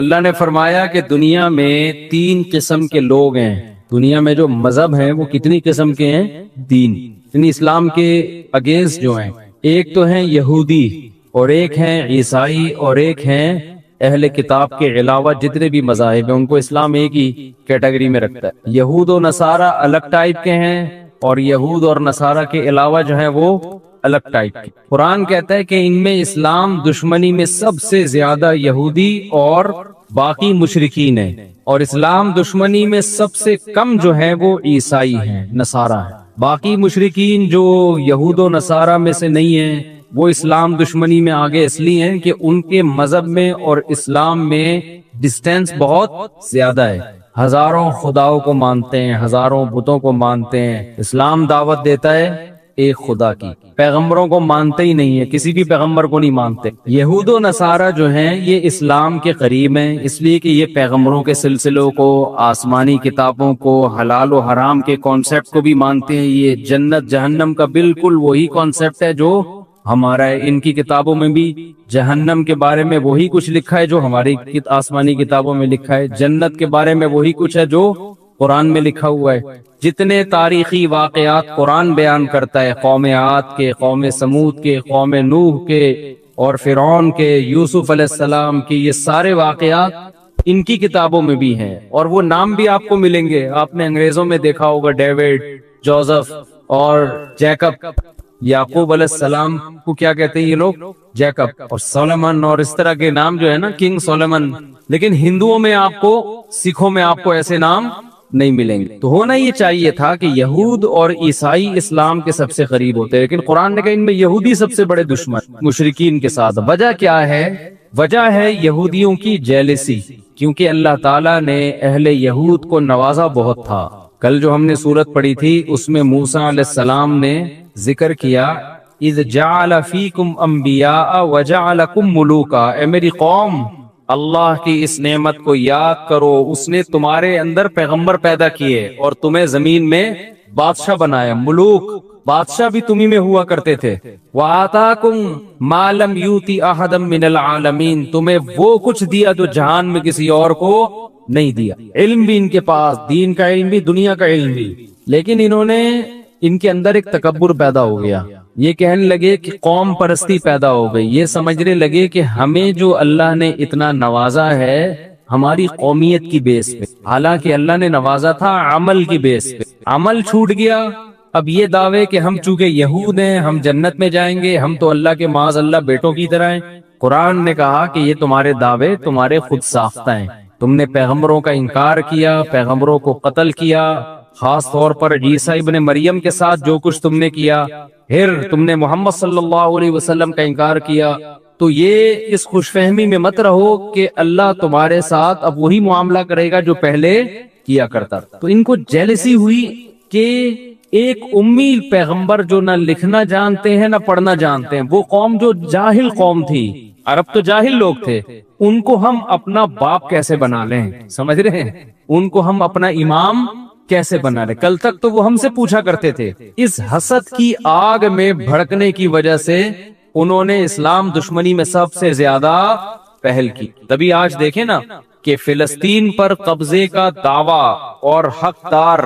اللہ نے فرمایا کہ دنیا میں 3 قسم کے لوگ ہیں. دنیا میں جو مذہب ہیں وہ کتنی قسم کے ہیں؟ 3. یعنی اسلام کے اگینسٹ جو ہیں، ایک تو ہیں یہودی، اور ایک ہیں عیسائی، اور ایک ہیں اہل کتاب کے علاوہ جتنے بھی مذاہب ہیں ان کو اسلام ایک ہی کیٹیگری میں رکھتا ہے. یہود و نصارہ الگ ٹائپ کے ہیں، اور یہود اور نصارہ کے علاوہ جو ہیں وہ الگ ٹائپ کے. قرآن کہتا ہے کہ ان میں اسلام دشمنی میں سب سے زیادہ یہودی اور باقی مشرکین ہیں، اور اسلام دشمنی میں سب سے کم جو ہے وہ عیسائی ہیں، نصارہ ہیں. باقی مشرکین جو یہود و نصارہ میں سے نہیں ہیں وہ اسلام دشمنی میں آگے اس لیے ہیں کہ ان کے مذہب میں اور اسلام میں ڈسٹینس بہت زیادہ ہے. ہزاروں خداؤں کو مانتے ہیں، ہزاروں بتوں کو مانتے ہیں. اسلام دعوت دیتا ہے ایک خدا کی. پیغمبروں کو مانتے ہی نہیں ہے، کسی بھی پیغمبر کو نہیں مانتے. یہود و نصارہ جو ہیں یہ اسلام کے قریب ہیں، اس لیے کہ یہ پیغمبروں کے سلسلوں کو، آسمانی کتابوں کو، حلال و حرام کے کانسیپٹ کو بھی مانتے ہیں. یہ جنت جہنم کا بالکل وہی کانسیپٹ ہے جو ہمارا ہے. ان کی کتابوں میں بھی جہنم کے بارے میں وہی کچھ لکھا ہے جو ہماری آسمانی کتابوں میں لکھا ہے. جنت کے بارے میں وہی کچھ ہے جو قرآن میں لکھا ہوا ہے. جتنے تاریخی واقعات قرآن بیان کرتا ہے، قوم عاد کے، قوم سمود کے، قوم نوح کے، اور فرعون کے، یوسف علیہ السلام کی، یہ سارے واقعات ان کی کتابوں میں بھی ہیں. اور وہ نام بھی آپ کو ملیں گے. آپ نے انگریزوں میں دیکھا ہوگا ڈیوڈ، جوزف اور جیکب. یعقوب علیہ السلام کو کیا کہتے ہیں یہ لوگ؟ جیکب. اور سولمن اور اس طرح کے نام جو ہے نا، کنگ سولمن. لیکن ہندوؤں میں آپ کو، سکھوں میں آپ کو ایسے نام نہیں ملیں گے. تو ہونا یہ چاہیے تھا کہ یہود اور عیسائی اسلام کے سب سے قریب ہوتے ہیں، لیکن قرآن نے کہا ان میں یہودی سب سے بڑے دشمن مشرکین کے ساتھ. وجہ کیا ہے؟ وجہ ہے یہودیوں کی جیلسی، کیونکہ اللہ تعالیٰ نے اہل یہود کو نوازا بہت تھا. کل جو ہم نے سورت پڑھی تھی اس میں موسیٰ علیہ السلام نے ذکر کیا، اذ جعل فیکم انبیاء وجعلکم ملوکا. اے میری قوم، اللہ کی اس نعمت کو یاد کرو، اس نے تمہارے اندر پیغمبر پیدا کیے اور تمہیں زمین میں بادشاہ بنایا. ملوک، بادشاہ بھی تمہیں میں ہوا کرتے تھے. وَآتَاكُمْ مَا لَمْ يُؤْتِ أَحَدًا مِّنَ الْعَالَمِينَ. تمہیں وہ کچھ دیا جو جہان میں کسی اور کو نہیں دیا. علم بھی ان کے پاس، دین کا علم بھی، دنیا کا علم بھی. لیکن ان کے اندر ایک تکبر پیدا ہو گیا. یہ کہنے لگے کہ قوم پرستی پیدا ہو گئی. یہ سمجھنے لگے کہ ہمیں جو اللہ نے اتنا نوازا ہے ہماری قومیت کی بیس پہ، حالانکہ اللہ نے نوازا تھا عمل کی بیس پہ. عمل چھوٹ گیا. اب یہ دعوے کہ ہم چونکہ یہود ہیں ہم جنت میں جائیں گے، ہم تو اللہ کے معاذ اللہ بیٹوں کی طرح ہیں. قرآن نے کہا کہ یہ تمہارے دعوے تمہارے خود ساختہ ہیں. تم نے پیغمبروں کا انکار کیا، پیغمبروں کو قتل کیا، خاص طور پر عیسیٰ ابن مریم کے ساتھ جو کچھ تم نے کیا. پھر تم نے محمد صلی اللہ علیہ وسلم کا انکار کیا. تو یہ اس خوش فہمی میں مت رہو کہ اللہ تمہارے ساتھ اب وہی معاملہ کرے گا جو پہلے کیا کرتا. تو ان کو جیلسی ہوئی کہ ایک امی پیغمبر جو نہ لکھنا جانتے ہیں نہ پڑھنا جانتے ہیں، وہ قوم جو جاہل قوم تھی، عرب تو جاہل لوگ تھے، ان کو ہم اپنا باپ کیسے بنا لیں؟ سمجھ رہے ہیں؟ ان کو ہم اپنا امام کیسے بنا لیں؟ کل تک تو وہ ہم سے پوچھا کرتے تھے. اس حسد کی آگ میں بھڑکنے کی وجہ سے انہوں نے اسلام دشمنی میں سب سے زیادہ پہل کی. تبھی آج دیکھیں نا کہ فلسطین پر قبضے کا دعویٰ اور حقدار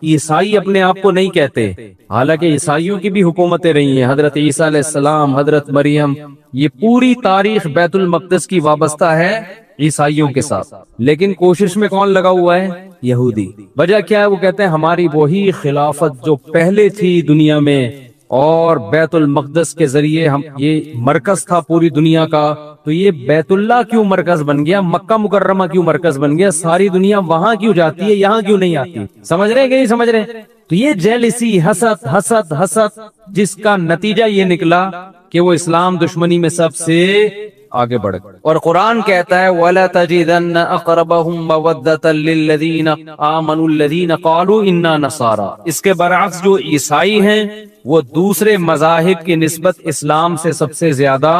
عیسائی اپنے آپ کو نہیں کہتے، حالانکہ عیسائیوں کی بھی حکومتیں رہی ہیں. حضرت عیسیٰ علیہ السلام، حضرت مریم، یہ پوری تاریخ بیت المقدس کی وابستہ ہے عیسائیوں کے ساتھ. لیکن کوشش میں کون لگا ہوا ہے؟ یہودی. وجہ کیا ہے؟ وہ کہتے ہیں ہماری وہی خلافت جو پہلے تھی دنیا میں، اور بیت المقدس کے ذریعے ہم، یہ مرکز تھا پوری دنیا کا، تو یہ بیت اللہ کیوں مرکز بن گیا؟ مکہ مکرمہ کیوں مرکز بن گیا؟ ساری دنیا وہاں کیوں جاتی ہے، یہاں کیوں نہیں آتی؟ سمجھ رہے ہیں کہ نہیں سمجھ رہے ہیں؟ تو یہ جیلسی، حسد حسد حسد، جس کا نتیجہ یہ نکلا کہ وہ اسلام دشمنی میں سب سے آگے بڑھ گئے. اور قرآن کہتا ہے وَلَا تَجِدَنَّ أَقْرَبَهُمْ مَوَدَّةً لِّلَّذِينَ آمَنُوا الَّذِينَ قَالُوا إِنَّا نَصَارَىٰ. اس کے برعکس جو عیسائی ہیں وہ دوسرے مذاہب کی نسبت اسلام سے سب سے زیادہ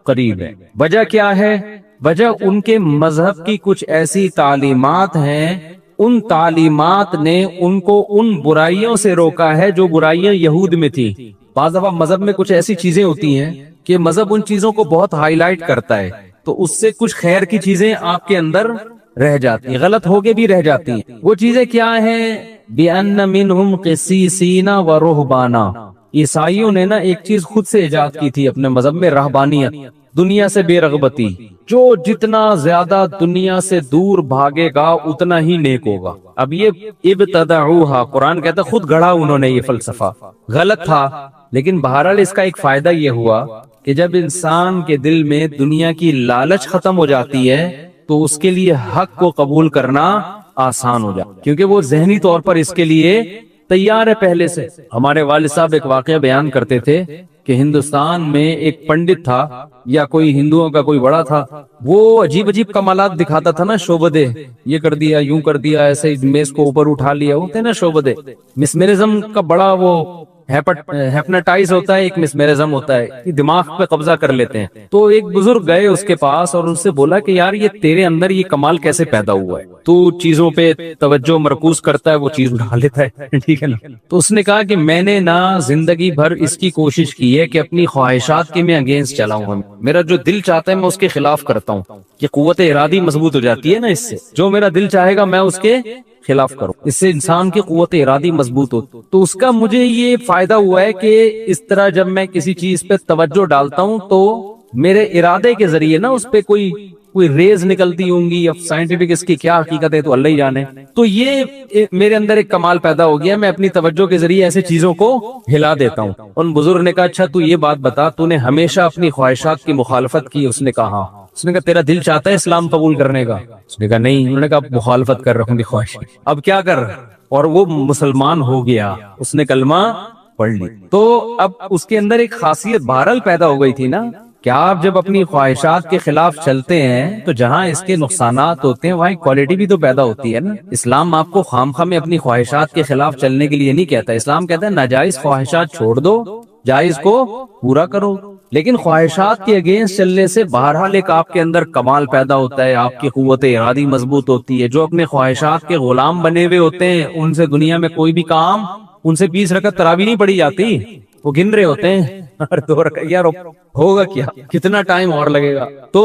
قریب ہے. وجہ کیا ہے؟ وجہ ان کے مذہب کی کچھ ایسی تعلیمات ہیں، ان تعلیمات نے ان کو ان برائیوں سے روکا ہے جو برائیاں یہود میں تھی. بعض دفعہ مذہب میں کچھ ایسی چیزیں ہوتی ہیں کہ مذہب ان چیزوں کو بہت ہائی لائٹ کرتا ہے تو اس سے کچھ خیر کی چیزیں آپ کے اندر رہ جاتی ہیں، غلط ہو کے بھی رہ جاتی ہیں۔ وہ چیزیں کیا ہیں؟ بِأَنَّ مِنْهُمْ قِسِيسِينَ وَرُهْبَانًا، عیسائیوں نے نا ایک چیز خود سے ایجاد کی تھی اپنے مذہب میں، رہبانیت، دنیا سے بے رغبتی۔ جو جتنا زیادہ دنیا سے دور بھاگے گا اتنا ہی نیک ہوگا۔ اب یہ ابتدعوها، قرآن کہتا ہے خود گڑھا انہوں نے یہ فلسفہ، غلط تھا، لیکن بہرحال اس کا ایک فائدہ یہ ہوا کہ جب انسان کے دل میں دنیا کی لالچ ختم ہو جاتی ہے تو اس کے لیے حق کو قبول کرنا آسان ہو جاتا، کیونکہ وہ ذہنی طور پر اس کے لیے تیار ہے پہلے سے۔ ہمارے والد صاحب ایک واقعہ بیان کرتے تھے کہ ہندوستان میں ایک پنڈت تھا یا کوئی ہندوؤں کا کوئی بڑا تھا، وہ عجیب عجیب کمالات دکھاتا تھا نا، شعبدے، یہ کر دیا، یوں کر دیا، ایسے میز کو اوپر اٹھا لیا، ہوتے نا شعبدے۔ مسمرزم کا بڑا وہ ہیپناٹائز ہوتا ہے، ایک مسمرزم ہوتا ہے کہ دماغ پہ قبضہ کر لیتے ہیں۔ تو ایک بزرگ گئے اس کے پاس اور ان سے بولا کہ یار یہ تیرے اندر یہ کمال کیسے پیدا ہوا ہے؟ تو چیزوں پہ توجہ مرکوز کرتا ہے، وہ چیز اٹھا لیتا ہے، ٹھیک ہے نا؟ تو اس نے کہا کہ میں نے نا زندگی بھر اس کی کوشش کی ہے کہ اپنی خواہشات کے میں اگینسٹ چلاؤں، میرا جو دل چاہتا ہے میں اس کے خلاف کرتا ہوں، کہ قوت ارادی مضبوط ہو جاتی ہے نا اس سے، جو میرا دل چاہے گا میں اس کے خلاف کرو، اس سے انسان کی قوت ارادی مضبوط ہو۔ تو اس کا مجھے یہ فائدہ ہوا ہے کہ اس طرح جب میں کسی چیز پہ توجہ ڈالتا ہوں تو میرے ارادے کے ذریعے نا اس پہ کوئی ریز نکلتی ہوں گی، اب سائنٹیفک اس کی کیا حقیقت ہے تو اللہ ہی جانے۔ تو یہ میرے اندر ایک کمال پیدا ہو گیا، میں اپنی توجہ کے ذریعے ایسے چیزوں کو ہلا دیتا ہوں۔ ان بزرگ نے کہا اچھا تو یہ بات بتا، تو نے ہمیشہ اپنی خواہشات کی مخالفت کی؟ اس نے کہا ہاں۔ اس نے کہا تیرا دل چاہتا ہے اسلام قبول کرنے کا؟ اس نے کہا نہیں۔ انہوں نے کہا مخالفت کر رہا ہوں خواہش، اب کیا کر؟ اور وہ مسلمان ہو گیا، اس نے کلمہ پڑھ لی۔ تو اب اس کے اندر ایک خاصیت بہرحال پیدا ہو گئی تھی نا کہ آپ جب اپنی خواہشات کے خلاف چلتے ہیں تو جہاں اس کے نقصانات ہوتے ہیں وہاں کوالٹی بھی تو پیدا ہوتی ہے نا۔ اسلام آپ کو خامخواہ میں اپنی خواہشات کے خلاف چلنے کے لیے نہیں کہتا، اسلام کہتا ہے ناجائز خواہشات چھوڑ دو، جائز کو پورا کرو۔ لیکن خواہشات کے اگینسٹ چلنے سے بہرحال ایک آپ کے اندر کمال پیدا ہوتا ہے، آپ کی قوت ارادی مضبوط ہوتی ہے۔ جو اپنے خواہشات کے غلام بنے ہوئے ہوتے ہیں ان سے دنیا میں کوئی بھی کام، ان سے 20 رکعت تراویح نہیں پڑھی جاتی، وہ گن رہے ہوتے ہیں ہر 2 رکعت، یار ہوگا کیا، کتنا ٹائم اور لگے گا۔ تو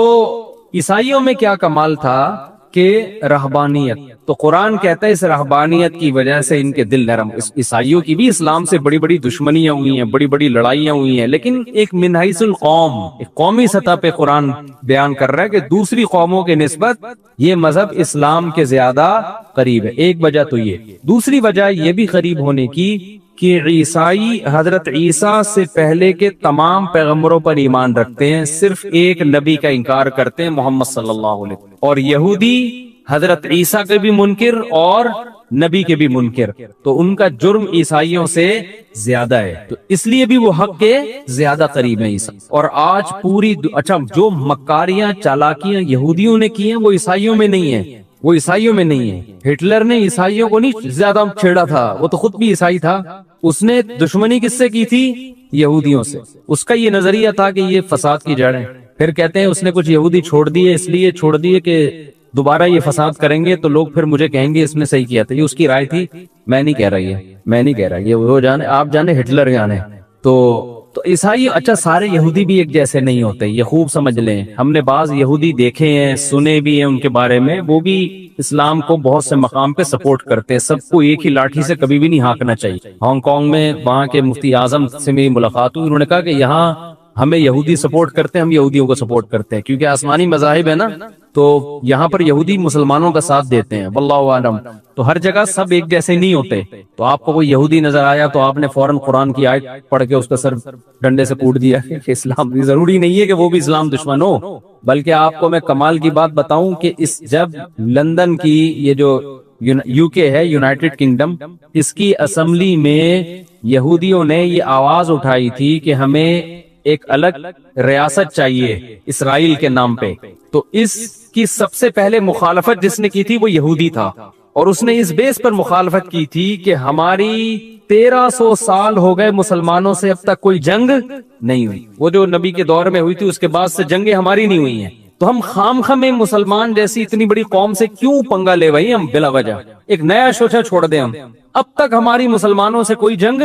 عیسائیوں میں کیا کمال تھا کہ رہبانیت، تو قرآن کہتا ہے اس رہبانیت کی وجہ سے ان کے دل نرم۔ عیسائیوں کی بھی اسلام سے بڑی بڑی دشمنیاں ہوئی ہیں، بڑی بڑی لڑائیاں ہوئی ہیں، لیکن ایک من حیث القوم، ایک قومی سطح پہ قرآن بیان کر رہا ہے کہ دوسری قوموں کے نسبت یہ مذہب اسلام کے زیادہ قریب ہے۔ ایک وجہ تو یہ، دوسری وجہ یہ بھی قریب ہونے کی کہ عیسائی حضرت عیسیٰ سے پہلے کے تمام پیغمبروں پر ایمان رکھتے ہیں، صرف ایک نبی کا انکار کرتے ہیں، محمد صلی اللہ علیہ وسلم۔ اور یہودی حضرت عیسیٰ کے بھی منکر اور نبی کے بھی منکر، تو ان کا جرم عیسائیوں سے زیادہ ہے، تو اس لیے بھی وہ حق کے زیادہ قریب ہیں عیسیٰ۔ اور آج پوری اچھا جو مکاریاں چالاکیاں یہودیوں نے کی ہیں وہ عیسائیوں میں نہیں ہیں، وہ عیسائیوں میں نہیں ہے۔ ہٹلر نے عیسائیوں کو نہیں زیادہ چھیڑا تھا، وہ تو خود بھی عیسائی تھا، اس نے دشمنی کس سے کی تھی؟ یہودیوں سے۔ اس کا یہ نظریہ تھا کہ یہ فساد کی جڑ ہے۔ پھر کہتے ہیں اس نے کچھ یہودی چھوڑ دیے، اس لیے چھوڑ دیے کہ دوبارہ یہ فساد کریں گے تو لوگ پھر مجھے کہیں گے اس نے صحیح کیا تھا۔ یہ اس کی رائے تھی، میں نہیں کہہ رہی ہے، میں نہیں کہہ رہا، یہ وہ جانے، آپ جانے، ہٹلر جانے۔ تو عیسائی اچھا سارے یہودی بھی ایک جیسے نہیں ہوتے، یہ خوب سمجھ لیں۔ ہم نے بعض یہودی دیکھے ہیں، سنے بھی ہیں ان کے بارے میں، وہ بھی اسلام کو بہت سے مقام پہ سپورٹ کرتے ہیں۔ سب کو ایک ہی لاٹھی سے کبھی بھی نہیں ہانکنا چاہیے۔ ہانگ کانگ میں وہاں کے مفتی اعظم سے میری ملاقات ہوئی، انہوں نے کہا کہ یہاں ہمیں یہودی سپورٹ کرتے ہیں، ہم یہودیوں کو سپورٹ کرتے ہیں، کیونکہ آسمانی مذاہب ہے نا، تو یہاں پر یہودی مسلمانوں کا ساتھ دیتے ہیں، واللہ عالم۔ تو ہر جگہ سب ایک جیسے نہیں ہوتے، تو آپ کو کوئی یہودی نظر آیا تو آپ نے فوراً قرآن کی آیت پڑھ کے اس کا سر ڈنڈے سے کوٹ دیا کہ اسلام، ضروری نہیں ہے کہ وہ بھی اسلام دشمن ہو۔ بلکہ آپ کو میں کمال کی بات بتاؤں کہ اس جب لندن کی یہ جو یو کے ہے، یونائٹڈ کنگڈم، اس کی اسمبلی میں یہودیوں نے یہ آواز اٹھائی تھی کہ ہمیں ایک الگ ریاست چاہیے اسرائیل کے نام پہ، تو اس کی سب سے پہلے مخالفت جس نے کی تھی وہ یہودی تھا، اور اس نے اس بیس پر مخالفت کی تھی کہ ہماری 1300 سال ہو گئے مسلمانوں سے اب تک کوئی جنگ نہیں ہوئی، وہ جو نبی کے دور میں ہوئی تھی اس کے بعد سے جنگیں ہماری نہیں ہوئی ہیں، تو ہم خامخواہ میں مسلمان جیسی اتنی بڑی قوم سے کیوں پنگا لے بھائی، ہم بلا وجہ ایک نیا شوشہ چھوڑ دیں، ہم اب تک ہماری مسلمانوں سے کوئی جنگ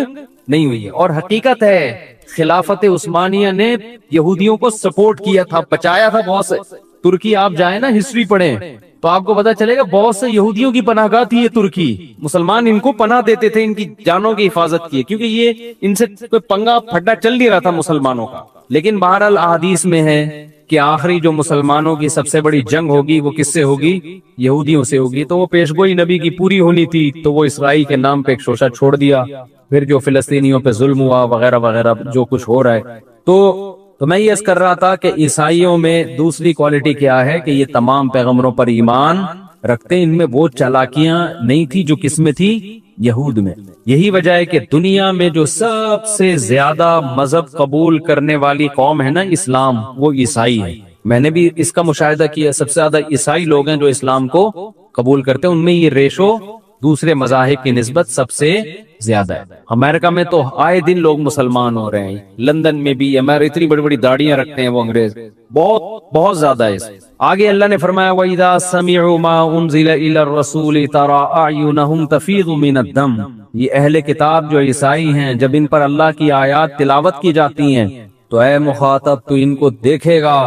نہیں ہوئی ہے۔ اور حقیقت ہے خلافت عثمانیہ نے یہودیوں کو سپورٹ کیا تھا، بچایا تھا بہت سے، ترکی آپ جائیں نا، ہسٹری پڑھیں تو آپ کو پتا چلے گا بہت سے یہودیوں کی پناہ گاہ تھی یہ ترکی. مسلمان ان کو پناہ دیتے تھے ان کی جانوں کی حفاظت کی، کیونکہ یہ ان سے کوئی پنگا پھڈا چل نہیں رہا تھا مسلمانوں کا. لیکن بہرحال احادیث میں ہے کہ آخری جو مسلمانوں کی سب سے بڑی جنگ ہوگی وہ کس سے ہوگی؟ یہودیوں سے ہوگی. تو وہ پیشگوئی نبی کی پوری ہونی تھی، تو وہ اسرائیل کے نام پہ ایک شوشہ چھوڑ دیا. پھر جو فلسطینیوں پہ ظلم ہوا وغیرہ وغیرہ جو کچھ ہو رہا ہے. تو میں یہ عرض کر رہا تھا کہ عیسائیوں میں دوسری کوالٹی کیا ہے کہ یہ تمام پیغمبروں پر ایمان رکھتے ہیں. ان میں وہ چالاکیاں نہیں تھی جو کس میں تھی؟ یہود میں. یہی وجہ ہے کہ دنیا میں جو سب سے زیادہ مذہب قبول کرنے والی قوم ہے نا اسلام، وہ عیسائی ہے. میں نے بھی اس کا مشاہدہ کیا، سب سے زیادہ عیسائی لوگ ہیں جو اسلام کو قبول کرتے ہیں. ان میں یہ ریشو دوسرے مذاہب کی نسبت سب سے زیادہ ہے. امریکہ میں تو آئے دن لوگ مسلمان ہو رہے ہیں، لندن میں بھی. امریکہ اتنی بڑی بڑی داڑیاں رکھتے ہیں وہ انگریز، بہت زیادہ ہے. آگے اللہ نے فرمایا وَإِذَا سَمِعُوا مَا أُنزِلَ إِلَى الرَّسُولِ تَرَىٰ أَعْيُنَهُمْ تَفِيضُ مِنَ الدَّمْعِ. یہ اہل کتاب جو عیسائی ہیں، جب ان پر اللہ کی آیات تلاوت کی جاتی ہیں تو اے مخاطب تو ان کو دیکھے گا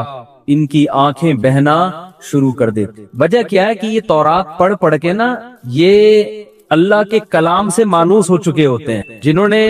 ان کی آنکھیں بہنا شروع کر دیتے. وجہ کیا ہے کہ یہ تورات پڑھ پڑھ کے نا یہ اللہ کے کلام سے مانوس ہو چکے ہوتے ہیں. جنہوں نے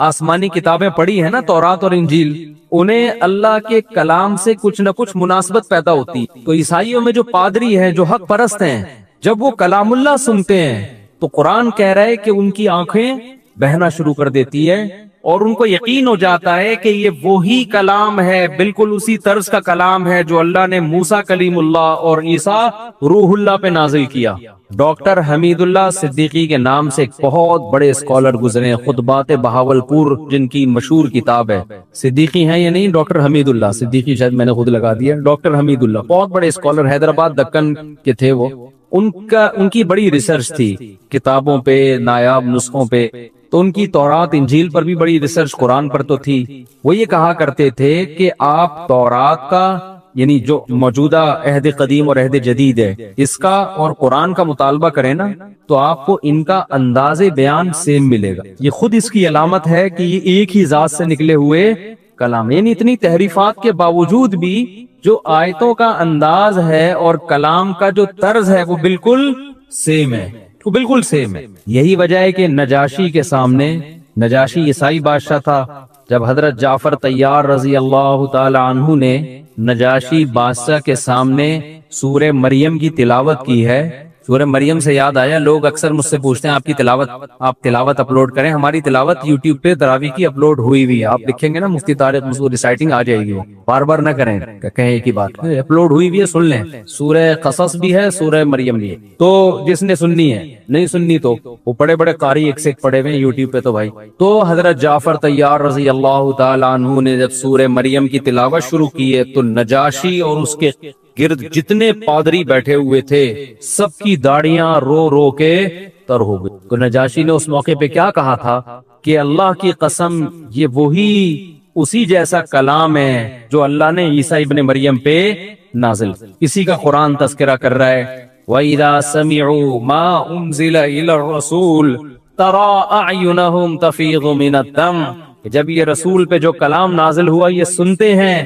آسمانی کتابیں پڑھی ہیں نا تورات اور انجیل، انہیں اللہ کے کلام سے کچھ نہ کچھ مناسبت پیدا ہوتی. تو عیسائیوں میں جو پادری ہیں، جو حق پرست ہیں، جب وہ کلام اللہ سنتے ہیں تو قرآن کہہ رہا ہے کہ ان کی آنکھیں بہنا شروع کر دیتی ہے اور ان کو یقین ہو جاتا ہے کہ یہ وہی کلام ہے، بالکل اسی طرز کا کلام ہے جو اللہ نے موسیٰ کلیم اللہ اور عیسیٰ روح اللہ پہ نازل کیا. ڈاکٹر حمید اللہ صدیقی کے نام سے ایک بہت بڑے اسکالر گزرے ہیں، خطبات بہاولپور جن کی مشہور کتاب ہے. صدیقی ہیں یا نہیں؟ ڈاکٹر حمید اللہ صدیقی، شاید میں نے خود لگا دیا. ڈاکٹر حمید اللہ بہت بڑے اسکالر، حیدرآباد دکن کے تھے وہ. ان کی بڑی ریسرچ تھی کتابوں پہ، نایاب نسخوں پہ. تو ان کی تورات انجیل پر بھی بڑی ریسرچ، قرآن پر تو تھی. وہ یہ کہا کرتے تھے کہ آپ تورات کا یعنی جو موجودہ عہد قدیم اور عہد جدید ہے اس کا اور قرآن کا مطالبہ کریں نا تو آپ کو ان کا انداز بیان سیم ملے گا. یہ خود اس کی علامت ہے کہ یہ ایک ہی ذات سے نکلے ہوئے کلام. یعنی اتنی تحریفات کے باوجود بھی جو آیتوں کا انداز ہے اور کلام کا جو طرز ہے وہ بالکل سیم ہے، وہ بالکل سیم ہے. یہی وجہ ہے کہ نجاشی کے سامنے، نجاشی عیسائی بادشاہ تھا، جب حضرت جعفر طیار رضی اللہ تعالی عنہ نے نجاشی بادشاہ کے سامنے سورہ مریم کی تلاوت کی ہے. سورہ مریم سے یاد آیا، لوگ اکثر مجھ سے پوچھتے ہیں آپ تلاوت اپلوڈ کریں. ہماری تلاوت یوٹیوب پہ تراویح کی اپلوڈ ہوئی ہوئی ہے. آپ لکھیں گے نا مفتی طارق مسعود ریسائٹنگ آ جائے گی. بار بار نہ کریں، کہیں ایک ہی بات، اپلوڈ ہوئی ہوئی ہے، سن لیں. سورہ قصص بھی ہے، سورہ مریم بھی ہے. تو جس نے سننی ہے، نہیں سننی تو وہ بڑے بڑے قاری ایک سے ایک پڑے ہوئے ہیں یوٹیوب پہ. تو بھائی تو حضرت جعفر طیار رضی اللہ تعالی عنہ نے جب سورہ مریم کی تلاوت شروع کی ہے تو نجاشی اور اس کے گرد جتنے پادری بیٹھے ہوئے تھے سب کی داڑیاں رو رو کے تر ہو گئی. تو نجاشی نے اس موقع پہ کیا کہا تھا کہ اللہ کی قسم یہ وہی اسی جیسا کلام ہے جو اللہ نے عیسیٰ ابن مریم پہ نازل. اسی کا قرآن تذکرہ کر رہا ہے وَإِذَا سَمِعُوا مَا أُنزِلَ إِلَى الرَّسُولِ تَرَىٰ أَعْيُنَهُمْ تَفِيضُ مِنَ الدَّمْعِ. جب یہ رسول پہ جو کلام نازل ہوا یہ سنتے ہیں،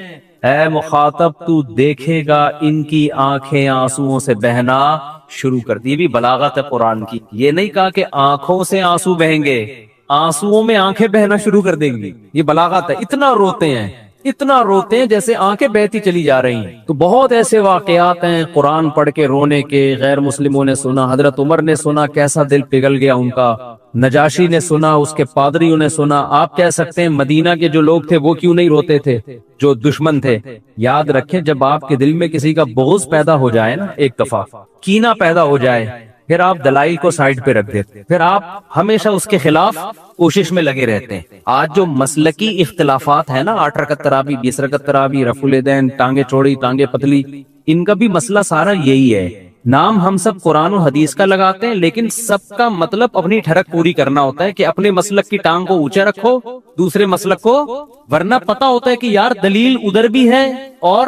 اے مخاطب تو دیکھے گا ان کی آنکھیں آنسوؤں سے بہنا شروع کر دی. بھی بلاغت ہے قرآن کی. یہ نہیں کہا کہ آنکھوں سے آنسو بہیں گے، آنسوؤں میں آنکھیں بہنا شروع کر دیں گی. یہ بلاغت ہے. اتنا روتے ہیں جیسے آنکھیں بہتی چلی جا رہی ہیں. تو بہت ایسے واقعات ہیں قرآن پڑھ کے رونے کے. غیر مسلموں نے سنا، حضرت عمر نے سنا، کیسا دل پگھل گیا ان کا. نجاشی نے سنا، اس کے پادریوں نے سنا. آپ کہہ سکتے ہیں مدینہ کے جو لوگ تھے وہ کیوں نہیں روتے تھے جو دشمن تھے. یاد رکھیں جب آپ کے دل میں کسی کا بغض پیدا ہو جائے نا، ایک دفعہ کینہ پیدا ہو جائے، پھر آپ دلائل کو سائڈ پہ رکھ دیتے، پھر آپ ہمیشہ اس کے خلاف کوشش میں لگے رہتے ہیں. آج جو مسلکی اختلافات ہیں نا، 8 رکعت تراویح، 20 رکعت تراویح، رفع الیدین، ٹانگیں چوڑی ٹانگیں پتلی، ان کا بھی مسئلہ سارا یہی ہے. نام ہم سب قرآن و حدیث کا لگاتے ہیں لیکن سب کا مطلب اپنی ٹھڑک پوری کرنا ہوتا ہے کہ اپنے مسلک کی ٹانگ کو اونچا رکھو، دوسرے مسلک کو، ورنہ پتا ہوتا ہے کہ یار دلیل ادھر بھی ہے اور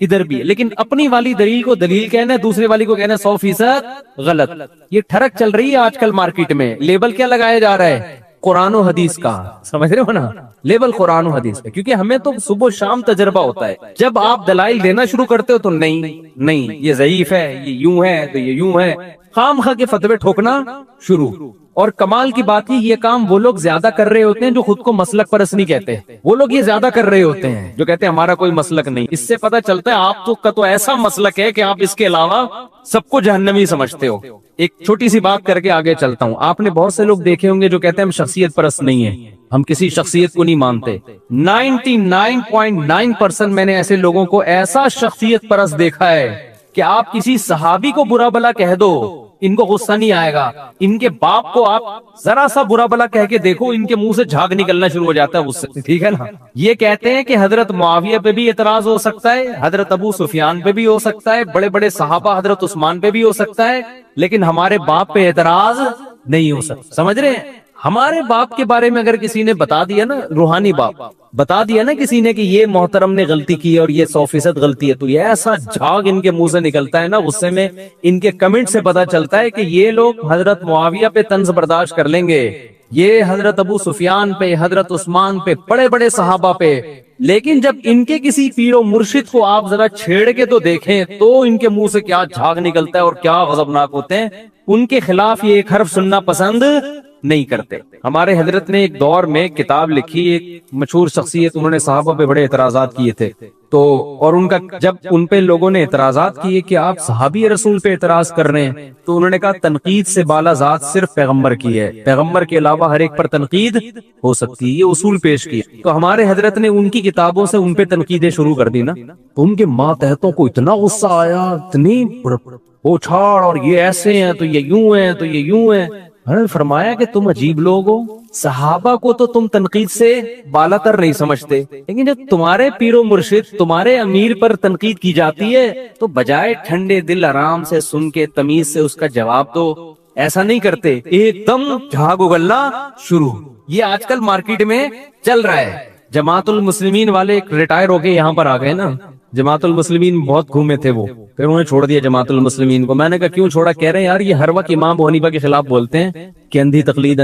ادھر بھی ہے، لیکن اپنی والی دلیل کو دلیل کہنا ہے، دوسرے والی کو کہنا ہے 100% غلط. یہ ٹھڑک چل رہی ہے آج کل مارکیٹ میں. لیبل کیا لگایا جا رہا ہے قرآن و حدیث کا، سمجھ رہے ہو نا، لیبل قرآن و حدیث کا، کیونکہ ہمیں تو صبح و شام تجربہ ہوتا ہے. جب آپ دلائل دینا شروع کرتے ہو تو نہیں یہ ضعیف ہے، یہ یوں ہے تو یہ یوں ہے، خام خواہ کے فتوے ٹھوکنا شروع. اور کمال کی بات یہ کام وہ لوگ زیادہ کر رہے ہوتے ہیں جو خود کو مسلک پرست نہیں کہتے. وہ لوگ یہ زیادہ کر رہے ہوتے ہیں جو کہتے ہیں ہمارا کوئی مسلک نہیں. اس سے پتہ چلتا ہے آپ کا تو ایسا مسلک ہے کہ آپ اس کے علاوہ سب کو جہنمی سمجھتے ہو. ایک چھوٹی سی بات کر کے آگے چلتا ہوں. آپ نے بہت سے لوگ دیکھے ہوں گے جو کہتے ہیں ہم شخصیت پرست نہیں ہیں، ہم کسی شخصیت کو نہیں مانتے. 99.9% میں نے ایسے لوگوں کو ایسا شخصیت پرست دیکھا ہے کہ آپ کسی صحابی کو برا بلا کہہ دو، ان کو غصہ نہیں آئے گا. ان کے باپ کو آپ ذرا سا برا بلا کہہ کے دیکھو، ان کے منہ سے جھاگ نکلنا شروع ہو جاتا ہے غصے سے. ٹھیک ہے نا. یہ کہتے ہیں کہ حضرت معاویہ پہ بھی اعتراض ہو سکتا ہے، حضرت ابو سفیان پہ بھی ہو سکتا ہے، بڑے بڑے صحابہ حضرت عثمان پہ بھی ہو سکتا ہے، لیکن ہمارے باپ پہ اعتراض نہیں ہو سکتا. سمجھ رہے ہیں؟ ہمارے باپ کے بارے میں اگر کسی نے بتا دیا نا، روحانی باپ بتا دیا نا کسی نے کہ یہ محترم نے غلطی کی اور یہ 100% غلطی ہے، تو یہ ایسا جھاگ ان کے منہ سے نکلتا ہے نا غصے میں. ان کے کمنٹ سے پتا چلتا ہے کہ یہ لوگ حضرت معاویہ پہ طنز برداشت کر لیں گے، یہ حضرت ابو سفیان پہ، حضرت عثمان پہ، بڑے بڑے صحابہ پہ، لیکن جب ان کے کسی پیر و مرشد کو آپ ذرا چھیڑ کے تو دیکھیں تو ان کے منہ سے کیا جھاگ نکلتا ہے اور کیا غضبناک ہوتے ہیں. ان کے خلاف یہ ایک حرف سننا پسند نہیں کرتے. ہمارے حضرت نے ایک دور میں کتاب لکھی، ایک مشہور شخصیت، انہوں نے صحابہ پہ بڑے اعتراضات کیے تھے. تو اور ان کا جب ان پہ لوگوں نے اعتراضات کیے کہ آپ صحابی رسول پہ اعتراض کر رہے ہیں، تو انہوں نے کہا تنقید سے بالا ذات صرف پیغمبر کی ہے، پیغمبر کے علاوہ ہر ایک پر تنقید ہو سکتی ہے. یہ اصول پیش کیا. تو ہمارے حضرت نے ان کی کتابوں سے ان پہ تنقیدیں شروع کر دی نا، تو ان کے ماتحتوں کو اتنا غصہ آیا، اتنی پوچھاڑ، اور یہ ایسے ہیں تو یہ یوں ہیں تو یہ یوں ہیں. انہوں نے فرمایا کہ تم عجیب لوگ ہو، صحابہ کو تو تم تنقید سے بالا تر نہیں سمجھتے، لیکن جب تمہارے پیر و مرشد، تمہارے امیر پر تنقید کی جاتی ہے تو بجائے ٹھنڈے دل آرام سے سن کے تمیز سے اس کا جواب دو. ایسا نہیں کرتے، ایک دم جھاگ اگلنا شروع. یہ آج کل مارکیٹ میں چل رہا ہے. جماعت المسلمین والے ایک ریٹائر ہو کے یہاں پر آ گئے نا، جماعت المسلمین بہت گھومے تھے وہ، پھر انہوں نے چھوڑ دیا جماعت المسلمین کو. میں نے کہا کیوں چھوڑا؟ کہہ رہے ہیں یار یہ ہر وقت امام ابو حنیفہ کے خلاف بولتے ہیں کہ اندھی تقلید،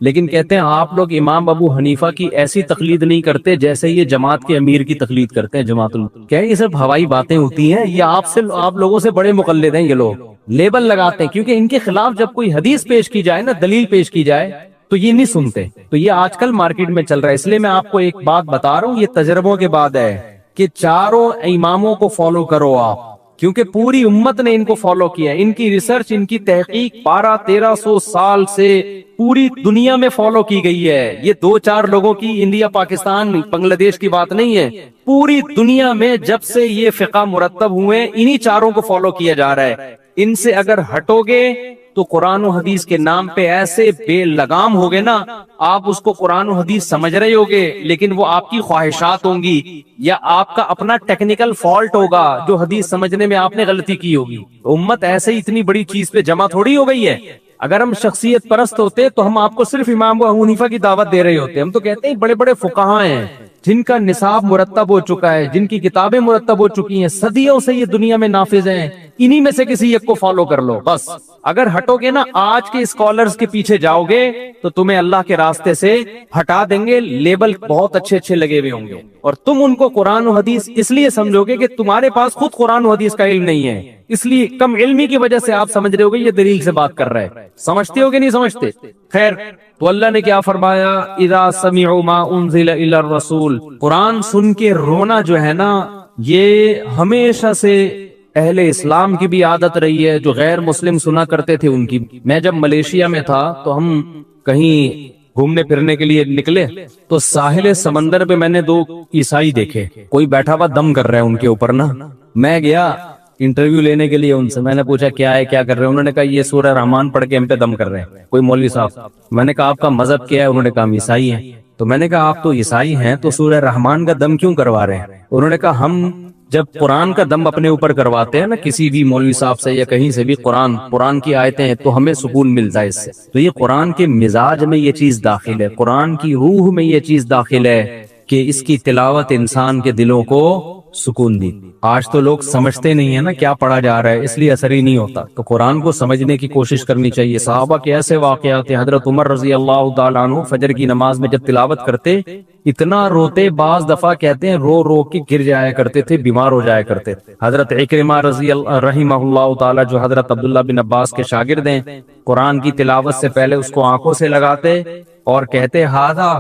لیکن کہتے ہیں آپ لوگ امام ابو حنیفہ کی ایسی تقلید نہیں کرتے جیسے یہ جماعت کے امیر کی تقلید کرتے ہیں. جماعت کیا یہ صرف ہوائی باتیں ہوتی ہیں؟ یہ آپ لوگوں سے بڑے مقلد ہیں. یہ لوگ لیبل لگاتے ہیں کیونکہ ان کے خلاف جب کوئی حدیث پیش کی جائے نا، دلیل پیش کی جائے تو یہ نہیں سنتے. تو یہ آج کل مارکیٹ میں چل رہا ہے. اس لیے میں آپ کو ایک بات بتا رہا ہوں، یہ تجربوں کے بعد ہے کہ چاروں اماموں کو فالو کرو آپ، کیونکہ پوری امت نے ان کو فالو کیا. ان کی ریسرچ، ان کی تحقیق 1200-1300 سال سے پوری دنیا میں فالو کی گئی ہے. یہ 2-4 لوگوں کی، انڈیا، پاکستان، بنگلہ دیش کی بات نہیں ہے. پوری دنیا میں جب سے یہ فقہ مرتب ہوئے انہی چاروں کو فالو کیا جا رہا ہے. ان سے اگر ہٹو گے تو قرآن و حدیث کے نام پہ ایسے بے لگام ہوگے نا، آپ اس کو قرآن و حدیث سمجھ رہے ہوگے لیکن وہ آپ کی خواہشات ہوں گی یا آپ کا اپنا ٹیکنیکل فالٹ ہوگا جو حدیث سمجھنے میں آپ نے غلطی کی ہوگی. امت ایسے ہی اتنی بڑی چیز پہ جمع تھوڑی ہو گئی ہے. اگر ہم شخصیت پرست ہوتے تو ہم آپ کو صرف امام ابو حنیفہ کی دعوت دے رہے ہوتے. ہم تو کہتے ہیں بڑے بڑے فقہاء ہیں جن کا نصاب مرتب ہو چکا ہے، جن کی کتابیں مرتب ہو چکی ہیں، صدیوں سے یہ دنیا میں نافذ ہیں، انہی میں سے کسی ایک کو فالو کر لو بس. اگر ہٹو گے نا، آج کے اسکالرز کے پیچھے جاؤ گے تو تمہیں اللہ کے راستے سے ہٹا دیں گے. لیبل بہت اچھے لگے ہوئے ہوں گے اور تم ان کو قرآن و حدیث اس لیے سمجھو گے کہ تمہارے پاس خود قرآن و حدیث کا علم نہیں ہے. اس لیے کم علمی کی وجہ سے آپ سمجھ رہے ہوگے یہ دلیل سے بات کر رہا ہے. سمجھتے ہو کہ نہیں سمجھتے؟ خیر، تو اللہ نے کیا فرمایا؟ اذا سمعوا ما انزل الى الرسول. قرآن سن کے رونا جو ہے نا، یہ ہمیشہ سے اہل اسلام کی بھی عادت رہی ہے. جو غیر مسلم سنا کرتے تھے ان کی. میں جب ملیشیا میں تھا تو ہم کہیں گھومنے پھرنے کے لیے نکلے تو ساحل سمندر پہ میں نے 2 عیسائی دیکھے، کوئی بیٹھا ہوا دم کر رہا ہے ان کے اوپر نا. میں گیا انٹرویو لینے کے لیے ان سے، میں نے پوچھا کیا ہے، کیا کر رہے ہیں؟ انہوں نے کہا یہ سورہ رحمان پڑھ کے ہم پہ دم کر رہے ہیں، کوئی مولوی صاحب. میں نے کہا آپ کا مذہب کیا ہے؟ انہوں نے کہا ہم عیسائی ہیں. تو میں نے کہا آپ تو عیسائی ہیں تو سورہ رحمان کا دم کیوں کروا رہے ہیں؟ انہوں نے کہا ہم جب قرآن کا دم اپنے اوپر کرواتے ہیں نا کسی بھی مولوی صاحب سے یا کہیں سے بھی، قرآن کی آیتیں ہیں تو ہمیں سکون ملتا ہے اس سے. تو یہ قرآن کے مزاج میں یہ چیز داخل ہے، قرآن کی روح میں یہ چیز داخل ہے کہ اس کی تلاوت انسان کے دلوں کو سکون دی. آج تو لوگ سمجھتے نہیں ہیں نا کیا پڑھا جا رہا ہے، اس لیے اثر ہی نہیں ہوتا. تو قرآن کو سمجھنے کی کوشش کرنی چاہیے. صحابہ کے ایسے واقعات ہیں، حضرت عمر رضی اللہ تعالیٰ عنہ فجر کی نماز میں جب تلاوت کرتے اتنا روتے، بعض دفعہ کہتے ہیں رو رو کے گر جایا کرتے تھے، بیمار ہو جایا کرتے تھے. حضرت عکرمہ رضی اللہ رحمہ اللہ تعالیٰ جو حضرت عبداللہ بن عباس کے شاگرد ہیں، قرآن کی تلاوت سے پہلے اس کو آنکھوں سے لگاتے اور کہتے ھذا